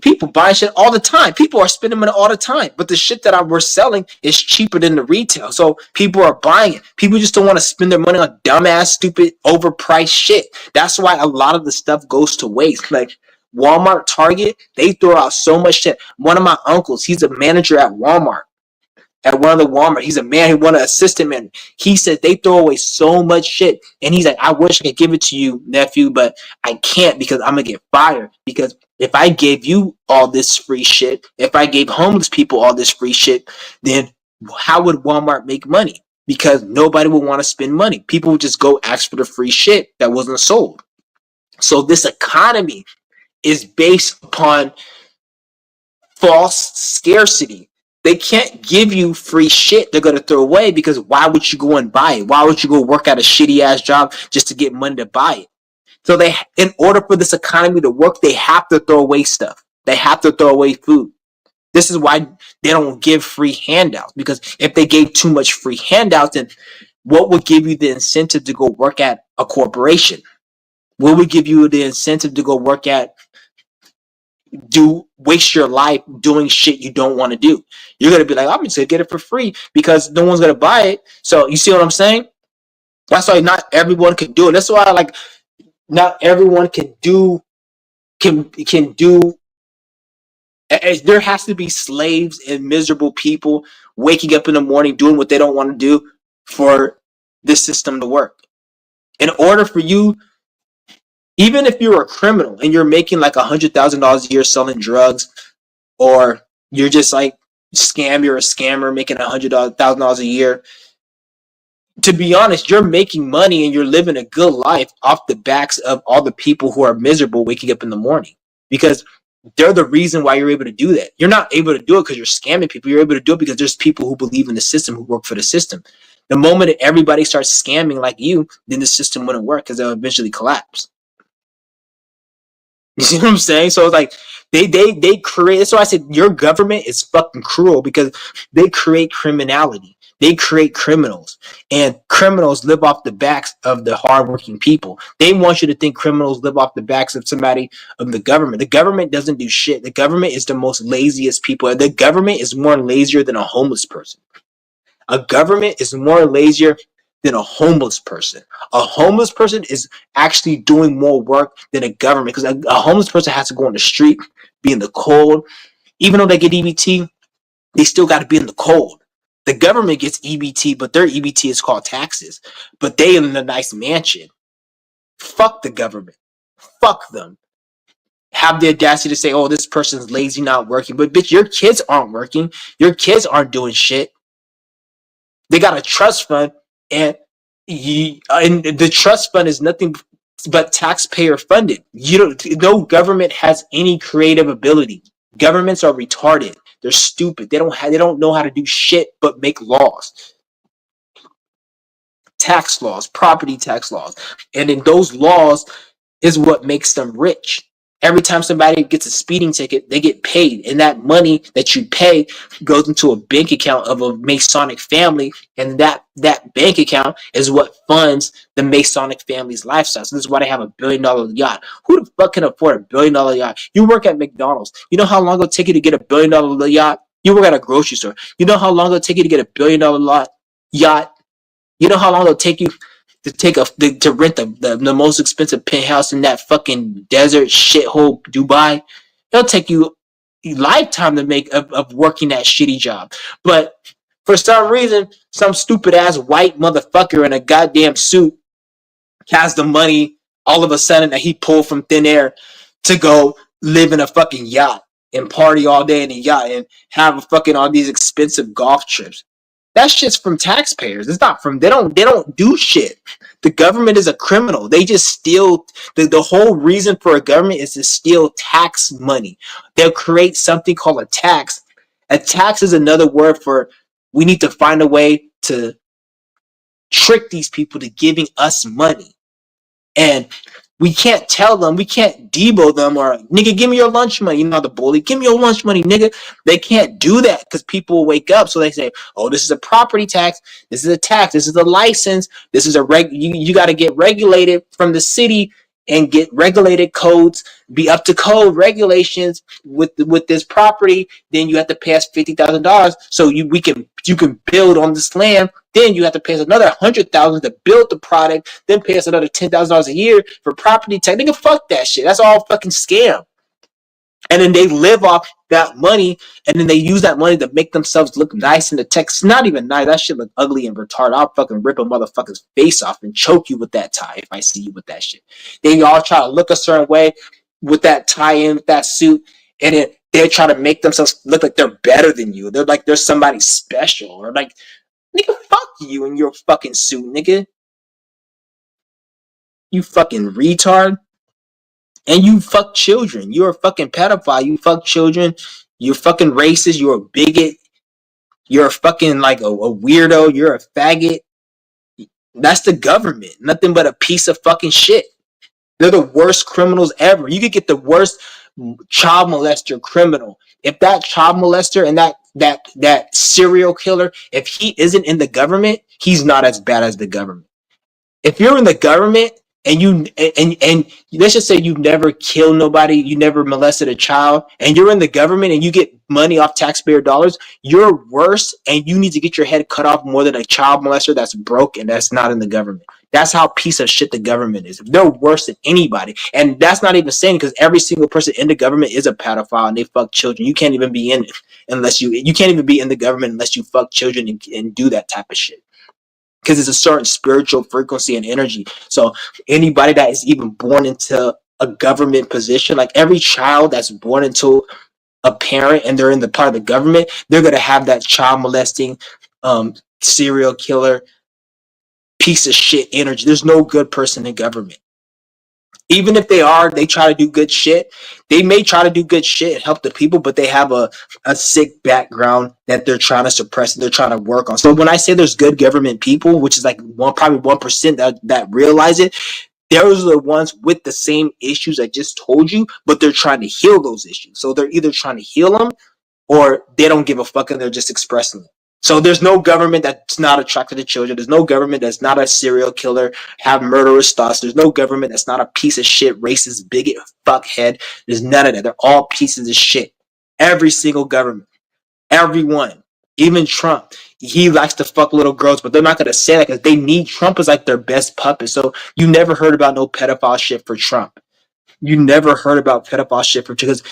People buying shit all the time. People are spending money all the time. But the shit that we're selling is cheaper than the retail. So people are buying it. People just don't want to spend their money on dumbass, stupid, overpriced shit. That's why a lot of the stuff goes to waste. Like Walmart, Target, they throw out so much shit. One of my uncles, he's a manager at Walmart. At one of the Walmart, he's a man who won an assistant man. He said they throw away so much shit, and he's like, I wish I could give it to you, nephew, but I can't because I'm gonna get fired. Because if I gave you all this free shit, if I gave homeless people all this free shit, then how would Walmart make money? Because nobody would want to spend money. People would just go ask for the free shit that wasn't sold. So this economy is based upon false scarcity. They can't give you free shit they're gonna throw away, because why would you go and buy it? Why would you go work at a shitty ass job just to get money to buy it? So they, in order for this economy to work, they have to throw away stuff. They have to throw away food. This is why they don't give free handouts, because if they gave too much free handouts, then what would give you the incentive to go work at a corporation? What would give you the incentive to go work at, waste your life doing shit you don't want to do? You're gonna be like, I'm just gonna get it for free because no one's gonna buy it. So you see what I'm saying? That's why not everyone can do it. That's why like not everyone can do. There has to be slaves and miserable people waking up in the morning doing what they don't want to do for this system to work. In order for you, even if you're a criminal and you're making like $100,000 a year selling drugs, or you're just like you're a scammer making $100,000 a year. To be honest, you're making money and you're living a good life off the backs of all the people who are miserable waking up in the morning, because they're the reason why you're able to do that. You're not able to do it because you're scamming people. You're able to do it because there's people who believe in the system, who work for the system. The moment that everybody starts scamming like you, then the system wouldn't work because they'll eventually collapse. You see what I'm saying? So it's like they create. That's why I said your government is fucking cruel, because they create criminality. They create criminals, and criminals live off the backs of the hardworking people. They want you to think criminals live off the backs of somebody, of the government. The government doesn't do shit. The government is the most laziest people. The government is more lazier than a homeless person. A government is more lazier than a homeless person. A homeless person is actually doing more work than a government, because a homeless person has to go on the street, be in the cold. Even though they get EBT, they still got to be in the cold. The government gets EBT, but their EBT is called taxes. But they in a nice mansion. Fuck the government. Fuck them. Have the audacity to say, oh, this person's lazy, not working. But bitch, your kids aren't working. Your kids aren't doing shit. They got a trust fund, and the trust fund is nothing but taxpayer funded. No government has any creative ability. Governments are retarded. They're stupid. They don't know how to do shit but make laws. Tax laws, property tax laws. And in those laws is what makes them rich. Every time somebody gets a speeding ticket, they get paid. And that money that you pay goes into a bank account of a Masonic family. And that bank account is what funds the Masonic family's lifestyle. So this is why they have $1 billion yacht. Who the fuck can afford $1 billion yacht? You work at McDonald's. You know how long it'll take you to get $1 billion yacht? You work at a grocery store. You know how long it'll take you to get $1 billion yacht? You know how long it'll take you to rent the most expensive penthouse in that fucking desert shithole Dubai? It'll take you a lifetime to make of working that shitty job. But for some reason, some stupid ass white motherfucker in a goddamn suit has the money all of a sudden that he pulled from thin air to go live in a fucking yacht and party all day in a yacht and have fucking all these expensive golf trips. That shit's from taxpayers. It's not from, they don't do shit. The government is a criminal. They just steal. The whole reason for a government is to steal tax money. They'll create something called a tax. A tax is another word for, we need to find a way to trick these people to giving us money. And we can't tell them, we can't debo them, or nigga, give me your lunch money. You know the bully, give me your lunch money, nigga. They can't do that because people will wake up. So they say, oh, this is a property tax, this is a tax, this is a license, this is a you got to get regulated from the city and get regulated codes, be up to code regulations with this property. Then you have to pay us $50,000 so you can build on this land. Then you have to pay us another $100,000 to build the product. Then pay us another $10,000 a year for property tax. Nigga, fuck that shit. That's all fucking scam. And then they live off that money, and then they use that money to make themselves look nice in the text. It's not even nice. That shit look ugly and retarded. I'll fucking rip a motherfucker's face off and choke you with that tie if I see you with that shit. Then y'all try to look a certain way with that tie in, with that suit, and then they try to make themselves look like they're better than you. They're like they're somebody special, or like, nigga, fuck you in your fucking suit, nigga. You fucking retard. And you fuck children. You're a fucking pedophile. You fuck children. You're fucking racist. You're a bigot. you're a fucking like a weirdo, you're a faggot. That's the government. Nothing but a piece of fucking shit. They're the worst criminals ever. You could get the worst child molester criminal. If that child molester and that serial killer, if he isn't in the government, he's not as bad as the government. If you're in the government and and let's just say you've never killed nobody, you never molested a child, and you're in the government and you get money off taxpayer dollars, you're worse and you need to get your head cut off more than a child molester that's broke and that's not in the government. That's how piece of shit the government is. They're worse than anybody. And that's not even saying, because every single person in the government is a pedophile and they fuck children. You can't even be in it unless you can't even be in the government unless you fuck children and do that type of shit, because it's a certain spiritual frequency and energy. So anybody that is even born into a government position, like every child that's born into a parent and they're in the part of the government, they're gonna have that child molesting, serial killer, piece of shit energy. There's no good person in government. Even if they try to do good shit. They may try to do good shit and help the people, but they have a sick background that they're trying to suppress and they're trying to work on. So when I say there's good government people, which is like probably 1% that realize it, those are the ones with the same issues I just told you, but they're trying to heal those issues. So they're either trying to heal them or they don't give a fuck and they're just expressing it. So there's no government that's not attracted to children. There's no government that's not a serial killer, have murderous thoughts. There's no government that's not a piece of shit, racist, bigot, fuckhead. There's none of that. They're all pieces of shit. Every single government. Everyone. Even Trump. He likes to fuck little girls, but they're not going to say that because they need Trump as like their best puppet. So you never heard about no pedophile shit for Trump. You never heard about pedophile shit for, because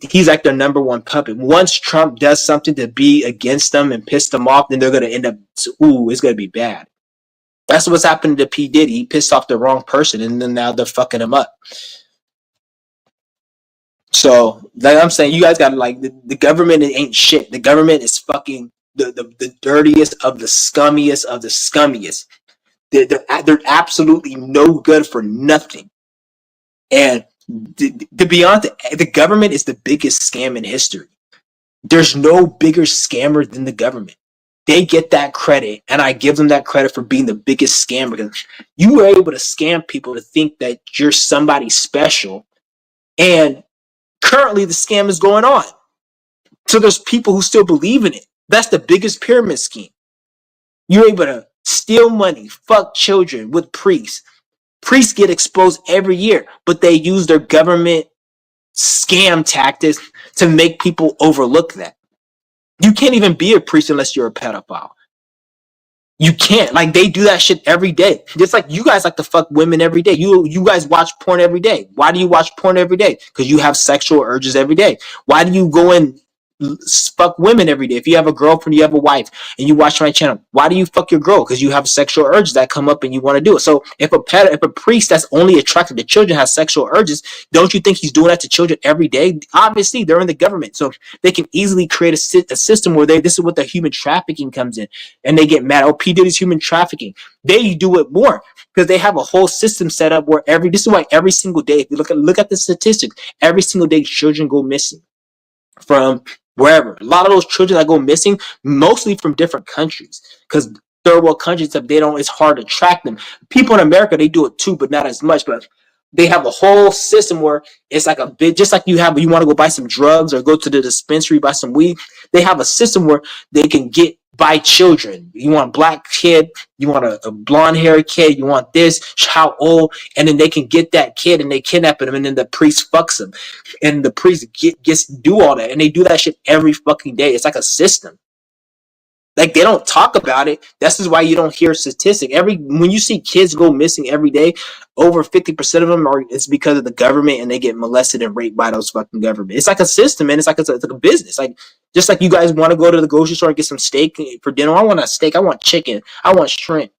he's like their number one puppet. Once Trump does something to be against them and piss them off, then they're gonna end up, it's gonna be bad. That's what's happened to P. Diddy. He pissed off the wrong person and then now they're fucking him up. So like I'm saying, you guys gotta like the government ain't shit. The government is fucking the dirtiest of the scummiest of the scummiest. They're absolutely no good for nothing. And to be honest, the government is the biggest scam in history. There's no bigger scammer than the government. They get that credit, and I give them that credit for being the biggest scammer. Because you were able to scam people to think that you're somebody special, and currently the scam is going on. So there's people who still believe in it. That's the biggest pyramid scheme. You're able to steal money, fuck children with priests. Priests get exposed every year, but they use their government scam tactics to make people overlook that. You can't even be a priest unless you're a pedophile. You can't. Like, they do that shit every day. Just like you guys like to fuck women every day. You guys watch porn every day. Why do you watch porn every day? Because you have sexual urges every day. Why do you go and fuck women every day? If you have a girlfriend, you have a wife, and you watch my channel, why do you fuck your girl? Because you have sexual urges that come up and you want to do it. So if a priest that's only attracted to children has sexual urges, don't you think he's doing that to children every day? Obviously, they're in the government, so they can easily create a system where this is what the human trafficking comes in, and they get mad. Oh, P Diddy's human trafficking. They do it more because they have a whole system set up where this is why every single day, if you look at the statistics, every single day children go missing from wherever. A lot of those children that go missing, mostly from different countries, because third world countries, it's hard to track them. People in America, they do it too, but not as much. But they have a whole system where it's like a bit, just like you want to go buy some drugs or go to the dispensary, buy some weed. They have a system where they can buy children. You want a black kid, you want a blonde haired kid, you want this, how old, and then they can get that kid and they kidnap him, and then the priest fucks him, and the priest gets to do all that, and they do that shit every fucking day. It's like a system. Like, they don't talk about it. This is why you don't hear statistics. When you see kids go missing every day, over 50% of them it's because of the government, and they get molested and raped by those fucking government. It's like a system, man. It's like a business. Like, just like you guys want to go to the grocery store and get some steak for dinner. I want a steak. I want chicken. I want shrimp.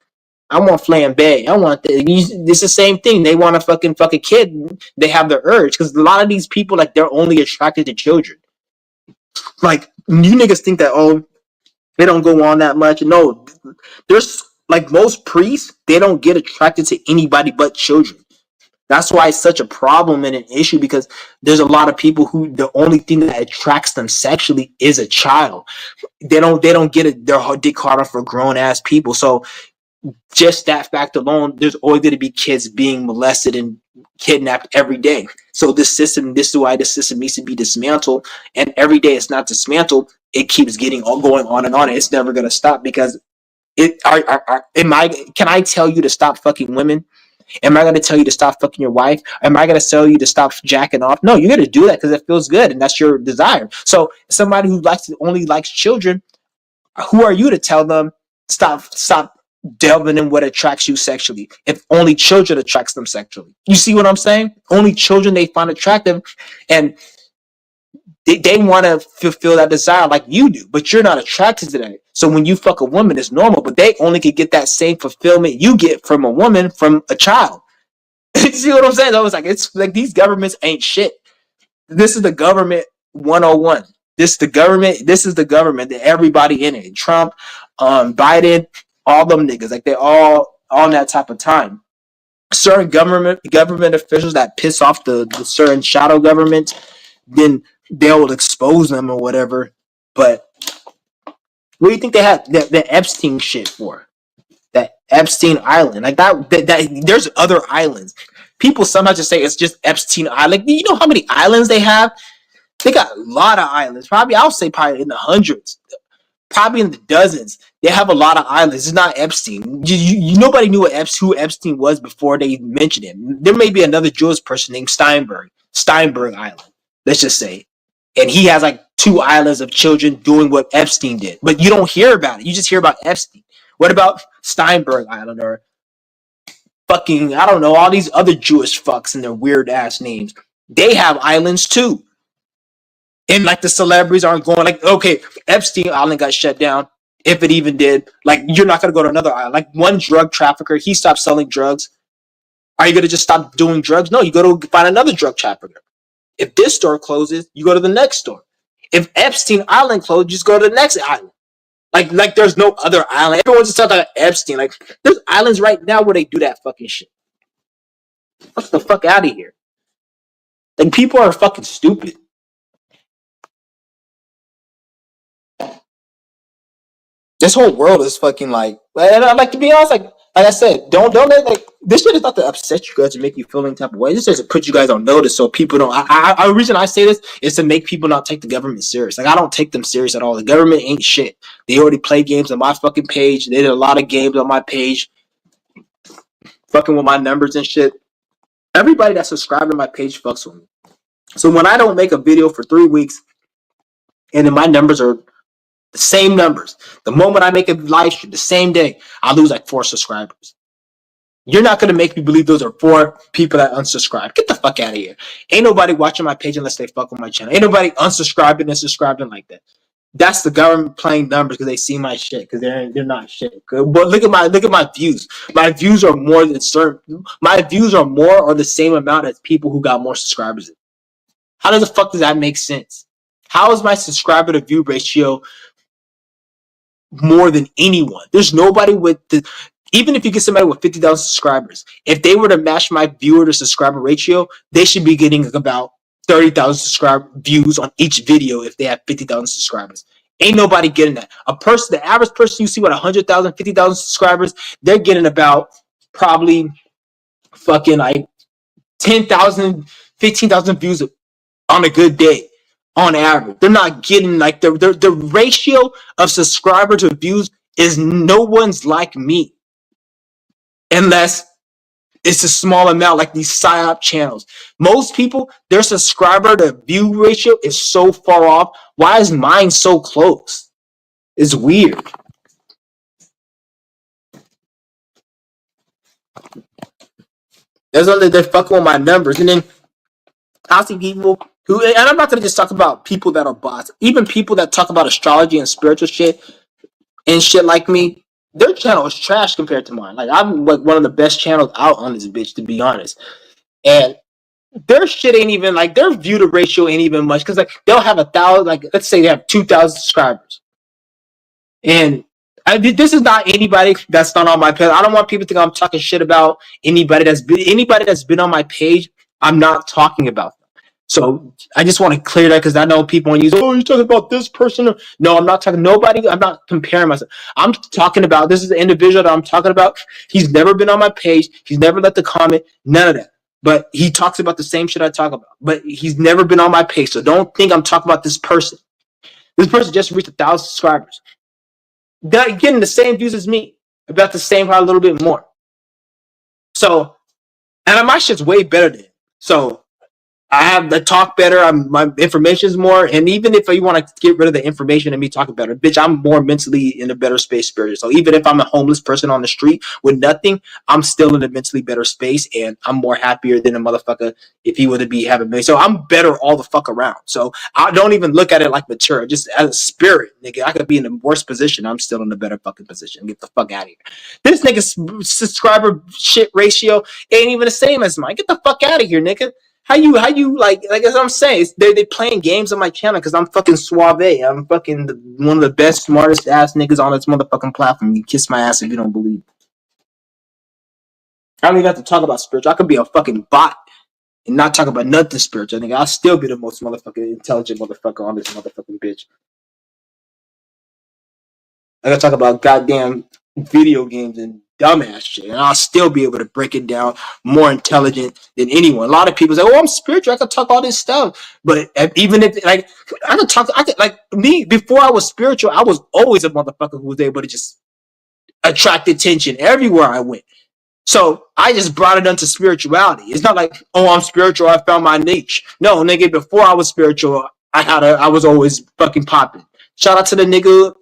I want flambe. I want this. It's the same thing. They want a fucking kid. They have the urge, because a lot of these people, like, they're only attracted to children. Like, you niggas think that, oh, they don't go on that much. No, there's like most priests, they don't get attracted to anybody but children. That's why it's such a problem and an issue, because there's a lot of people who the only thing that attracts them sexually is a child. They don't get it. Their dick hard for grown ass people. So just that fact alone, there's always going to be kids being molested and kidnapped every day. So this is why the system needs to be dismantled. And every day it's not dismantled, it keeps getting going on and on. It's never going to stop, because can I tell you to stop fucking women? Am I going to tell you to stop fucking your wife? Am I going to tell you to stop jacking off? No, you're going to do that because it feels good and that's your desire. So somebody who only likes children, who are you to tell them stop delving in what attracts you sexually? If only children attracts them sexually. You see what I'm saying? Only children they find attractive, and they want to fulfill that desire like you do, but you're not attracted to that. So when you fuck a woman, it's normal, but they only could get that same fulfillment you get from a woman from a child. You see what I'm saying? I was like, it's like these governments ain't shit. This is the government 101. This is the government that everybody in it. Trump, Biden, all them niggas, like they're all on that type of time. Certain government officials that piss off the certain shadow government, then they'll expose them or whatever. But what do you think they had the Epstein shit for? That Epstein Island, like that there's other islands. People sometimes just say it's just Epstein Island. Like, you know how many islands they have? They got a lot of islands. I'll say probably in the hundreds, probably in the dozens. They have a lot of islands. It's not Epstein. Nobody knew who Epstein was before they mentioned him. There may be another Jewish person named Steinberg Island, let's just say. And he has like 2 islands of children doing what Epstein did. But you don't hear about it. You just hear about Epstein. What about Steinberg Island or fucking, I don't know, all these other Jewish fucks and their weird ass names? They have islands too. And like the celebrities aren't going like, okay, Epstein Island got shut down. If it even did, like you're not going to go to another island. Like one drug trafficker, he stopped selling drugs. Are you going to just stop doing drugs? No, you go to find another drug trafficker. If this store closes, you go to the next store. If Epstein Island closed, you just go to the next island. Like there's no other island. Everyone's just talking about Epstein. Like there's islands right now where they do that fucking shit. Get the fuck out of here. Like people are fucking stupid. This whole world is fucking like to be honest, like I said, don't let like this shit is not to upset you guys or make you feel any type of way. This is to put you guys on notice so people don't. The reason I say this is to make people not take the government serious. Like I don't take them serious at all. The government ain't shit. They already play games on my fucking page. They did a lot of games on my page, fucking with my numbers and shit. Everybody that's subscribed to my page fucks with me. So when I don't make a video for 3 weeks, and then my numbers are the same numbers. The moment I make a live stream, the same day, I lose like 4 subscribers. You're not going to make me believe those are 4 people that unsubscribe. Get the fuck out of here. Ain't nobody watching my page unless they fuck with my channel. Ain't nobody unsubscribing and subscribing like that. That's the government playing numbers because they see my shit because they're not shit. But look at my views. My views are more than certain. My views are more or the same amount as people who got more subscribers. How the fuck does that make sense? How is my subscriber to view ratio more than anyone? There's nobody with the. Even if you get somebody with 50,000 subscribers, if they were to match my viewer to subscriber ratio, they should be getting about 30,000 views on each video if they have 50,000 subscribers. Ain't nobody getting that. The average person you see with 100,000, 50,000 subscribers, they're getting about probably fucking like 10,000, 15,000 views on a good day. On average, they're not getting like the ratio of subscriber to views is no one's like me. Unless it's a small amount like these PSYOP channels. Most people, their subscriber to view ratio is so far off. Why is mine so close? It's weird. They're fucking with my numbers. And then I see people who, and I'm not going to just talk about people that are bots. Even people that talk about astrology and spiritual shit and shit like me, their channel is trash compared to mine. Like I'm like one of the best channels out on this bitch, to be honest. And their shit ain't even like their view to ratio ain't even much because like they'll have 1,000, like let's say they have 2,000 subscribers, and This is not anybody that's not on my page. I don't want people to think I'm talking shit about anybody that's been on my page. I'm not talking about them. So I just want to clear that because I know people want to use, oh, you're talking about this person. No, I'm not talking nobody. I'm not comparing myself. I'm talking about this is the individual that I'm talking about. He's never been on my page. He's never left a comment. None of that. But he talks about the same shit I talk about. But he's never been on my page. So don't think I'm talking about this person. This person just reached 1,000 subscribers. They're getting the same views as me, about the same, probably a little bit more. So, and my shit's way better than it. So I have the talk better. My information is more. And even if you want to get rid of the information and me talking better, bitch, I'm more mentally in a better space spiritually. So even if I'm a homeless person on the street with nothing, I'm still in a mentally better space, and I'm more happier than a motherfucker if he would be having me. So I'm better all the fuck around. So I don't even look at it like material, just as a spirit, nigga. I could be in the worst position. I'm still in a better fucking position. Get the fuck out of here. This nigga's subscriber shit ratio ain't even the same as mine. Get the fuck out of here, nigga. How you like as I'm saying, they playing games on my channel because I'm fucking suave. I'm fucking one of the best, smartest ass niggas on this motherfucking platform. You kiss my ass if you don't believe. I don't even have to talk about spiritual. I could be a fucking bot and not talk about nothing spiritual. I think I'll still be the most motherfucking intelligent motherfucker on this motherfucking bitch. I gotta talk about goddamn video games and dumbass shit, and I'll still be able to break it down more intelligent than anyone. A lot of people say, "Oh, I'm spiritual. I can talk all this stuff," but even if like I could talk, I could like me before I was spiritual. I was always a motherfucker who was able to just attract attention everywhere I went. So I just brought it onto spirituality. It's not like, oh, I'm spiritual. I found my niche. No, nigga. Before I was spiritual, I was always fucking popping. Shout out to the nigga,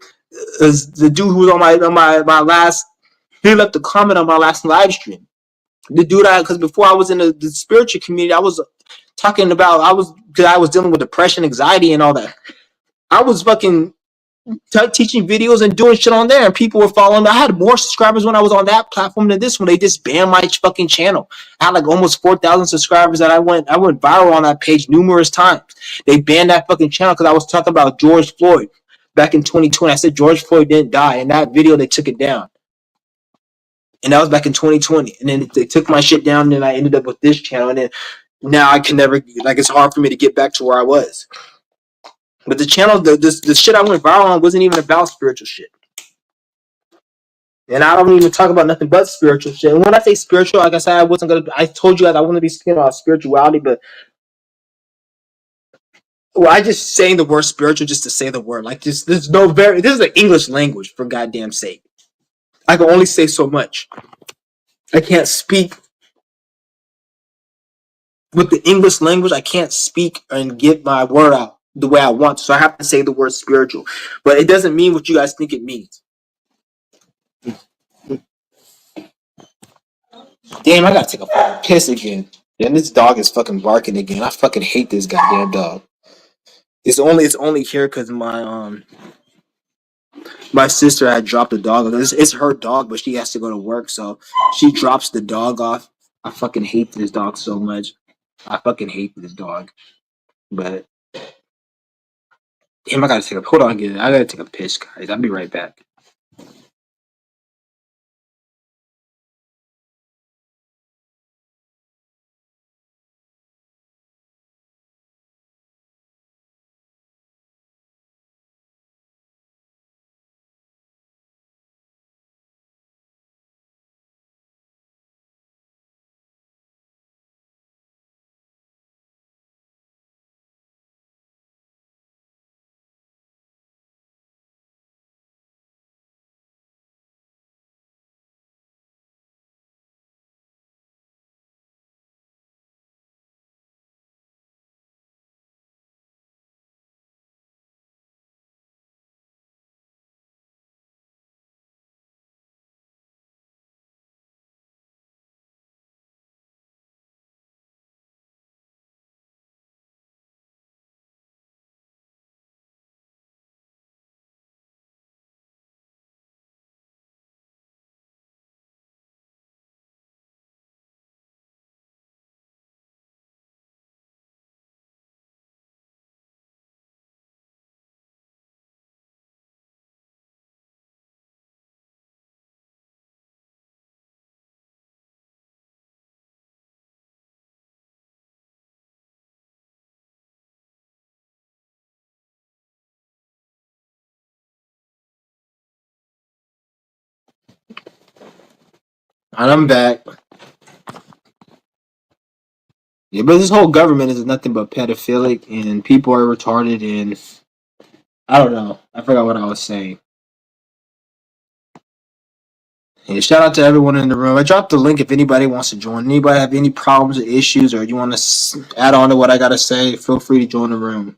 the dude who was on my last. He left a comment on my last live stream. The dude, because before I was in the spiritual community, I was talking about because I was dealing with depression, anxiety, and all that. I was fucking teaching videos and doing shit on there, and people were following me. I had more subscribers when I was on that platform than this one. They just banned my fucking channel. I had like almost 4,000 subscribers, and I went viral on that page numerous times. They banned that fucking channel because I was talking about George Floyd back in 2020. I said George Floyd didn't die. In that video, they took it down. And that was back in 2020. And then they took my shit down, and then I ended up with this channel. And then now I can never, like, it's hard for me to get back to where I was. But the channel, the shit I went viral on wasn't even about spiritual shit. And I don't even talk about nothing but spiritual shit. And when I say spiritual, like I said, I told you guys I wouldn't be speaking about spirituality, but well, I just saying the word spiritual just to say the word. Like, this is an English language, for goddamn sake. I can only say so much. I can't speak with the English language. I can't speak and get my word out the way I want. So I have to say the word spiritual. But it doesn't mean what you guys think it means. Damn, I gotta take a fucking piss again. And this dog is fucking barking again. I fucking hate this goddamn dog. It's only here because my sister had dropped a dog. It's her dog, but she has to go to work, so she drops the dog off. I fucking hate this dog so much. I fucking hate this dog. But damn, I gotta take a hold on again. I gotta take a piss, guys. I'll be right back. And I'm back. Yeah, but this whole government is nothing but pedophilic, and people are retarded, and I don't know. I forgot what I was saying. Yeah, shout out to everyone in the room. I dropped the link if anybody wants to join. Anybody have any problems or issues, or you want to add on to what I gotta say? Feel free to join the room.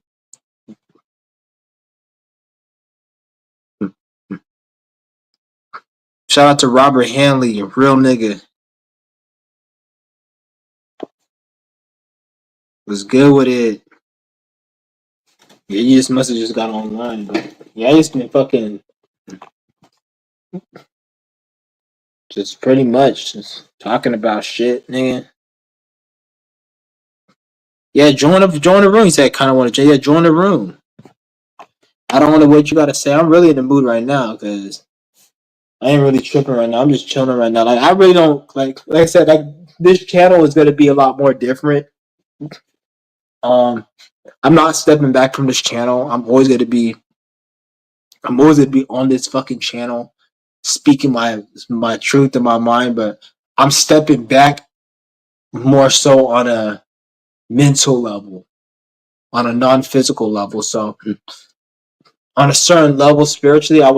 Shout out to Robert Hanley, a real nigga. Was good with it. Yeah, you just must have just got online, but yeah, I just been fucking just pretty much just talking about shit, nigga. Yeah, join the room. He said, kind of want to. Yeah, join the room. I don't know what you gotta say. I'm really in the mood right now because I ain't really tripping right now. I'm just chilling right now. Like I really don't like I said, like this channel is gonna be a lot more different. Um, I'm not stepping back from this channel. I'm always gonna be on this fucking channel, speaking my truth in my mind. But I'm stepping back more so on a mental level, on a non-physical level. So on a certain level spiritually, I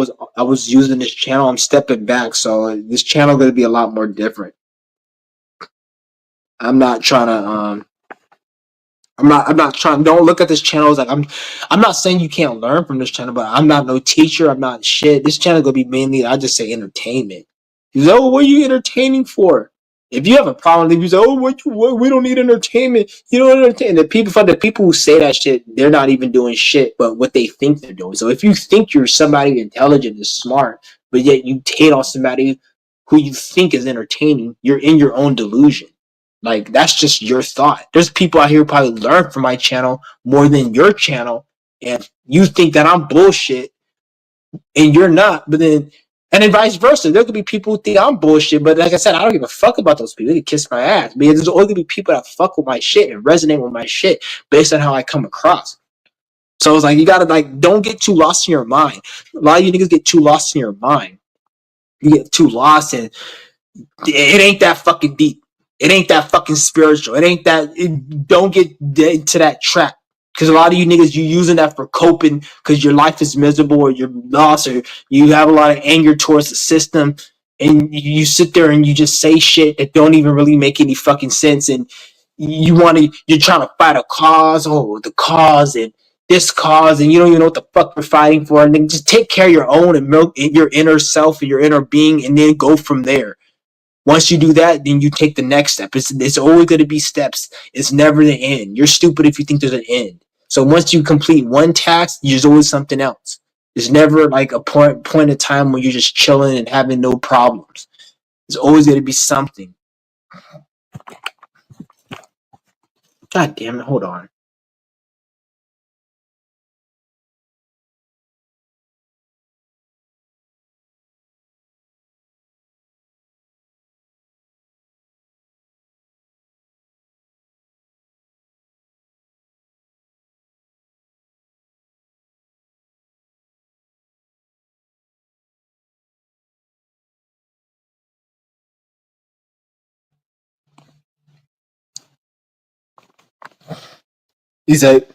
was using this channel. I'm stepping back, so this channel gonna be a lot more different. I'm not trying to I'm not trying. Don't look at this channel as like I'm not saying you can't learn from this channel, but I'm not no teacher. I'm not shit. This channel gonna be mainly, I just say, entertainment. You say, oh, what are you entertaining for? If you have a problem, if you say, oh, what we don't need entertainment, you don't entertain. The people who say that shit, they're not even doing shit, but what they think they're doing. So if you think you're somebody intelligent and smart, but yet you hate on somebody who you think is entertaining, you're in your own delusion. Like that's just your thought. There's people out here who probably learn from my channel more than your channel, and you think that I'm bullshit and you're not. But then, and then vice versa. There could be people who think I'm bullshit, but like I said, I don't give a fuck about those people. They can kiss my ass. Because there's always gonna be people that fuck with my shit and resonate with my shit based on how I come across. So it's like you gotta like don't get too lost in your mind. A lot of you niggas get too lost in your mind. You get too lost and it ain't that fucking deep. It ain't that fucking spiritual. It ain't that. Don't get into that trap. Because a lot of you niggas, you using that for coping because your life is miserable or you're lost or you have a lot of anger towards the system. And you sit there and you just say shit that don't even really make any fucking sense. And you're trying to fight a cause. Oh, the cause and this cause. And you don't even know what the fuck you're fighting for. And then just take care of your own and milk your inner self and your inner being and then go from there. Once you do that, then you take the next step. It's always going to be steps. It's never the end. You're stupid if you think there's an end. So once you complete one task, there's always something else. There's never like a point in time where you're just chilling and having no problems. There's always going to be something. God damn it! Hold on. He said,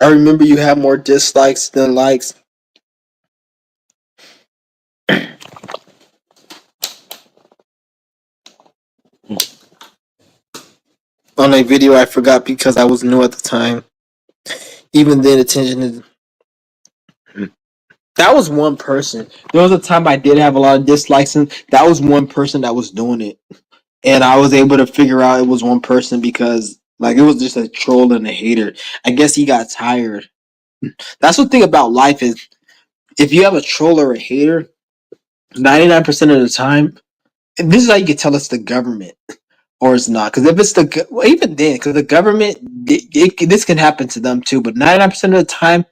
"I remember you have more dislikes than likes." On a video I forgot because I was new at the time. Even then, attention is. That was one person. There was a time I did have a lot of dislikes, and that was one person that was doing it. And I was able to figure out it was one person because, like, it was just a troll and a hater. I guess he got tired. That's the thing about life is if you have a troll or a hater, 99% of the time, and this is how you can tell it's the government or it's not. Because if it's well, even then, because the government, this can happen to them too. But 99% of the time,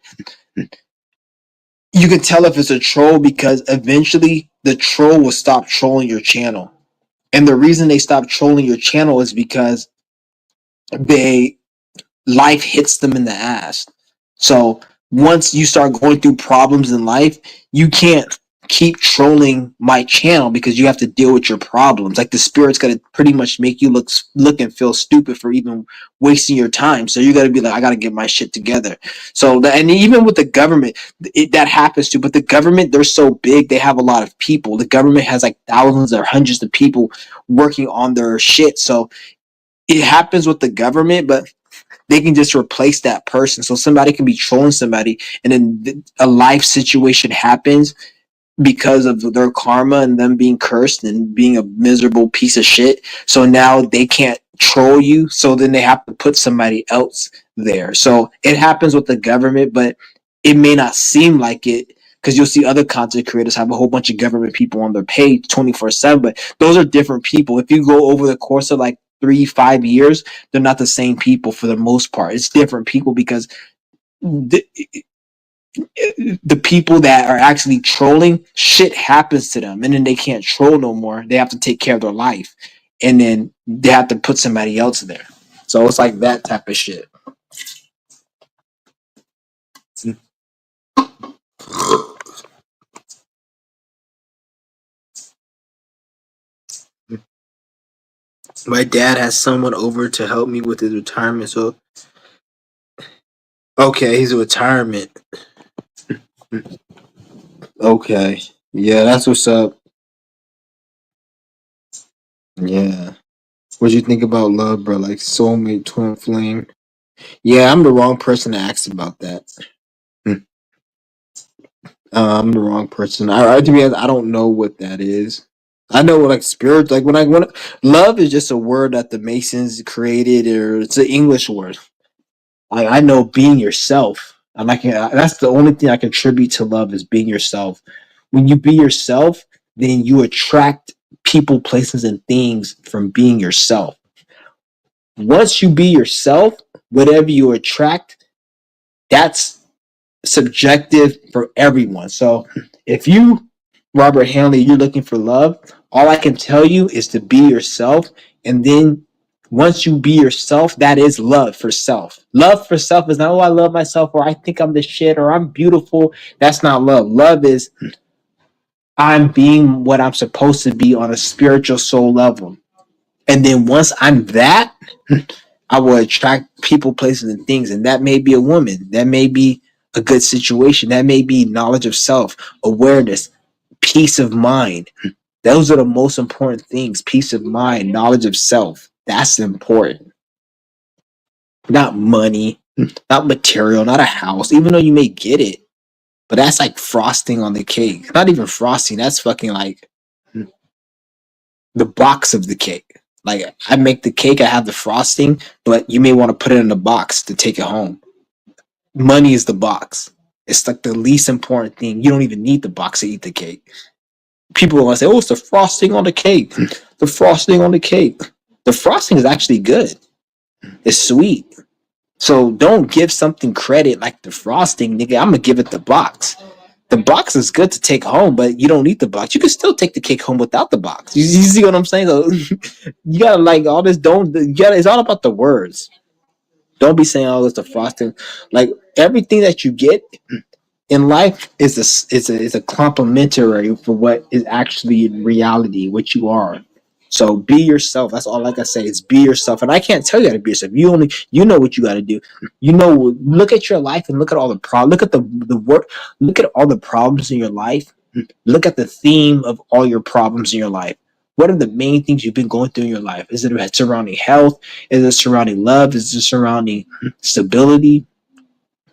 you can tell if it's a troll because eventually the troll will stop trolling your channel. And the reason they stop trolling your channel is because they life hits them in the ass. So once you start going through problems in life, you can't keep trolling my channel because you have to deal with your problems. Like the spirit's gonna pretty much make you look and feel stupid for even wasting your time. So you gotta be like, I gotta get my shit together. So and even with the government, that happens too. But the government, they're so big, they have a lot of people. The government has like thousands or hundreds of people working on their shit. So it happens with the government, but they can just replace that person. So somebody can be trolling somebody, and then a life situation happens because of their karma and them being cursed and being a miserable piece of shit. So now they can't troll you. So then they have to put somebody else there. So it happens with the government, but it may not seem like it because you'll see other content creators have a whole bunch of government people on their page 24/7, but those are different people. If you go over the course of like 3-5 years, they're not the same people for the most part. It's different people because the, the people that are actually trolling, shit happens to them, and then they can't troll no more. They have to take care of their life, and then they have to put somebody else there. So it's like that type of shit. My dad has someone over to help me with his retirement. So okay, he's a retirement. Okay, yeah, that's what's up. Yeah, what do you think about love, bro? Like soulmate, twin flame. Yeah, I'm the wrong person to ask about that. I'm the wrong person. To be honest, I don't know what that is. I know like spirit, like when love is just a word that the Masons created, or it's an English word. I know being yourself. That's the only thing I contribute to love is being yourself. When you be yourself, then you attract people, places, and things from being yourself. Once you be yourself, whatever you attract, that's subjective for everyone. So if you, Robert Hanley, you're looking for love, all I can tell you is to be yourself. And then once you be yourself, that is love for self. Love for self is not, oh, I love myself, or I think I'm the shit, or I'm beautiful. That's not love. Love is I'm being what I'm supposed to be on a spiritual soul level. And then once I'm that, I will attract people, places, and things. And that may be a woman. That may be a good situation. That may be knowledge of self, awareness, peace of mind. Those are the most important things. Peace of mind, knowledge of self. That's important. Not money, not material, not a house, even though you may get it. But that's like frosting on the cake. Not even frosting. That's fucking like the box of the cake. Like I make the cake, I have the frosting, but you may want to put it in a box to take it home. Money is the box. It's like the least important thing. You don't even need the box to eat the cake. People are gonna say, "Oh, it's the frosting on the cake." The frosting on the cake. The frosting is actually good. It's sweet. So don't give something credit like the frosting, nigga. I'm gonna give it the box. The box is good to take home, but you don't need the box. You can still take the cake home without the box. You see what I'm saying? So, you gotta like all this. Don't you gotta, it's all about the words. Don't be saying, "Oh, it's the frosting." Like everything that you get in life is a complimentary for what is actually in reality, what you are. So be yourself. That's all I can say is be yourself. And I can't tell you how to be yourself. You know what you got to do. Look at your life and look at all the problems. Look at the work. Look at all the problems in your life. Look at the theme of all your problems in your life. What are the main things you've been going through in your life? Is it surrounding health? Is it surrounding love? Is it surrounding stability?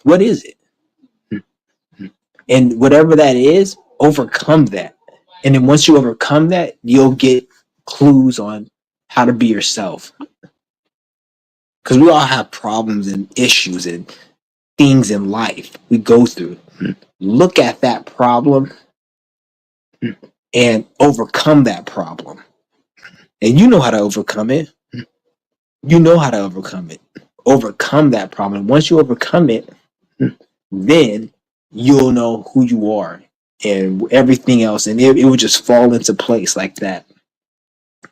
What is it? And whatever that is, overcome that. And then once you overcome that, you'll get clues on how to be yourself. Because we all have problems and issues and things in life we go through. Look at that problem and overcome that problem. And you know how to overcome it. You know how to overcome it. Overcome that problem. Once you overcome it, then you'll know who you are and everything else, and it will just fall into place like that.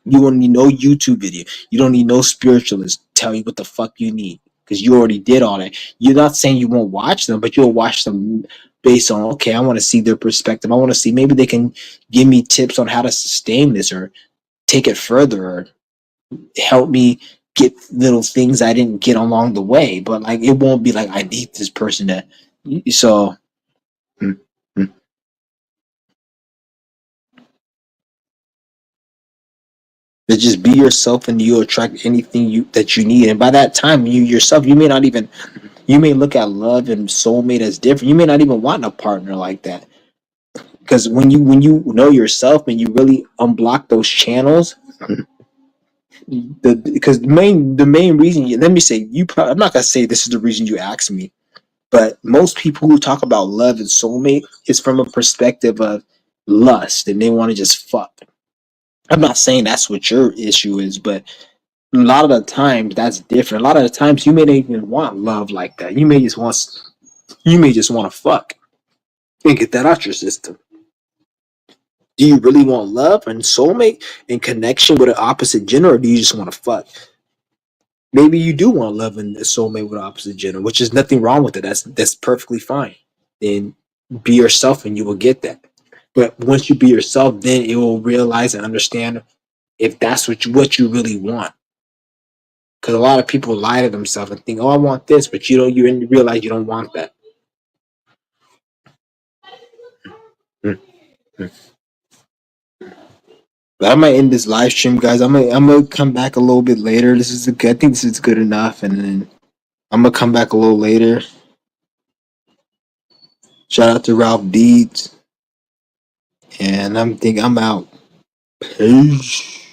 You don't need no YouTube video. You don't need no spiritualist tell you what the fuck you need because you already did all that. You're not saying you won't watch them, but you'll watch them based on, okay, I want to see their perspective. I want to see, maybe they can give me tips on how to sustain this or take it further, or help me get little things I didn't get along the way. But like, it won't be like I need this person to. So, mm, mm. But just be yourself, and you'll attract anything that you need. And by that time, you yourself, you may not even, you may look at love and soulmate as different. You may not even want a partner like that, because when you know yourself and you really unblock those channels, because the main reason let me say, I'm not gonna say this is the reason you asked me, but most people who talk about love and soulmate is from a perspective of lust, and they want to just fuck. I'm not saying that's what your issue is, but a lot of the times that's different. A lot of the times you may not even want love like that. You may just want to fuck and get that out your system. Do you really want love and soulmate and connection with an opposite gender, or do you just want to fuck? Maybe you do want love and a soulmate with opposite gender, which is nothing wrong with it. That's perfectly fine. Then be yourself, and you will get that. But once you be yourself, then it will realize and understand if that's what you really want. Because a lot of people lie to themselves and think, "Oh, I want this," but you realize you don't want that. Mm-hmm. But I might end this live stream, guys. I'm gonna come back a little bit later. I think this is good enough, and then I'm gonna come back a little later. Shout out to Ralph Deeds, and I'm out. Peace.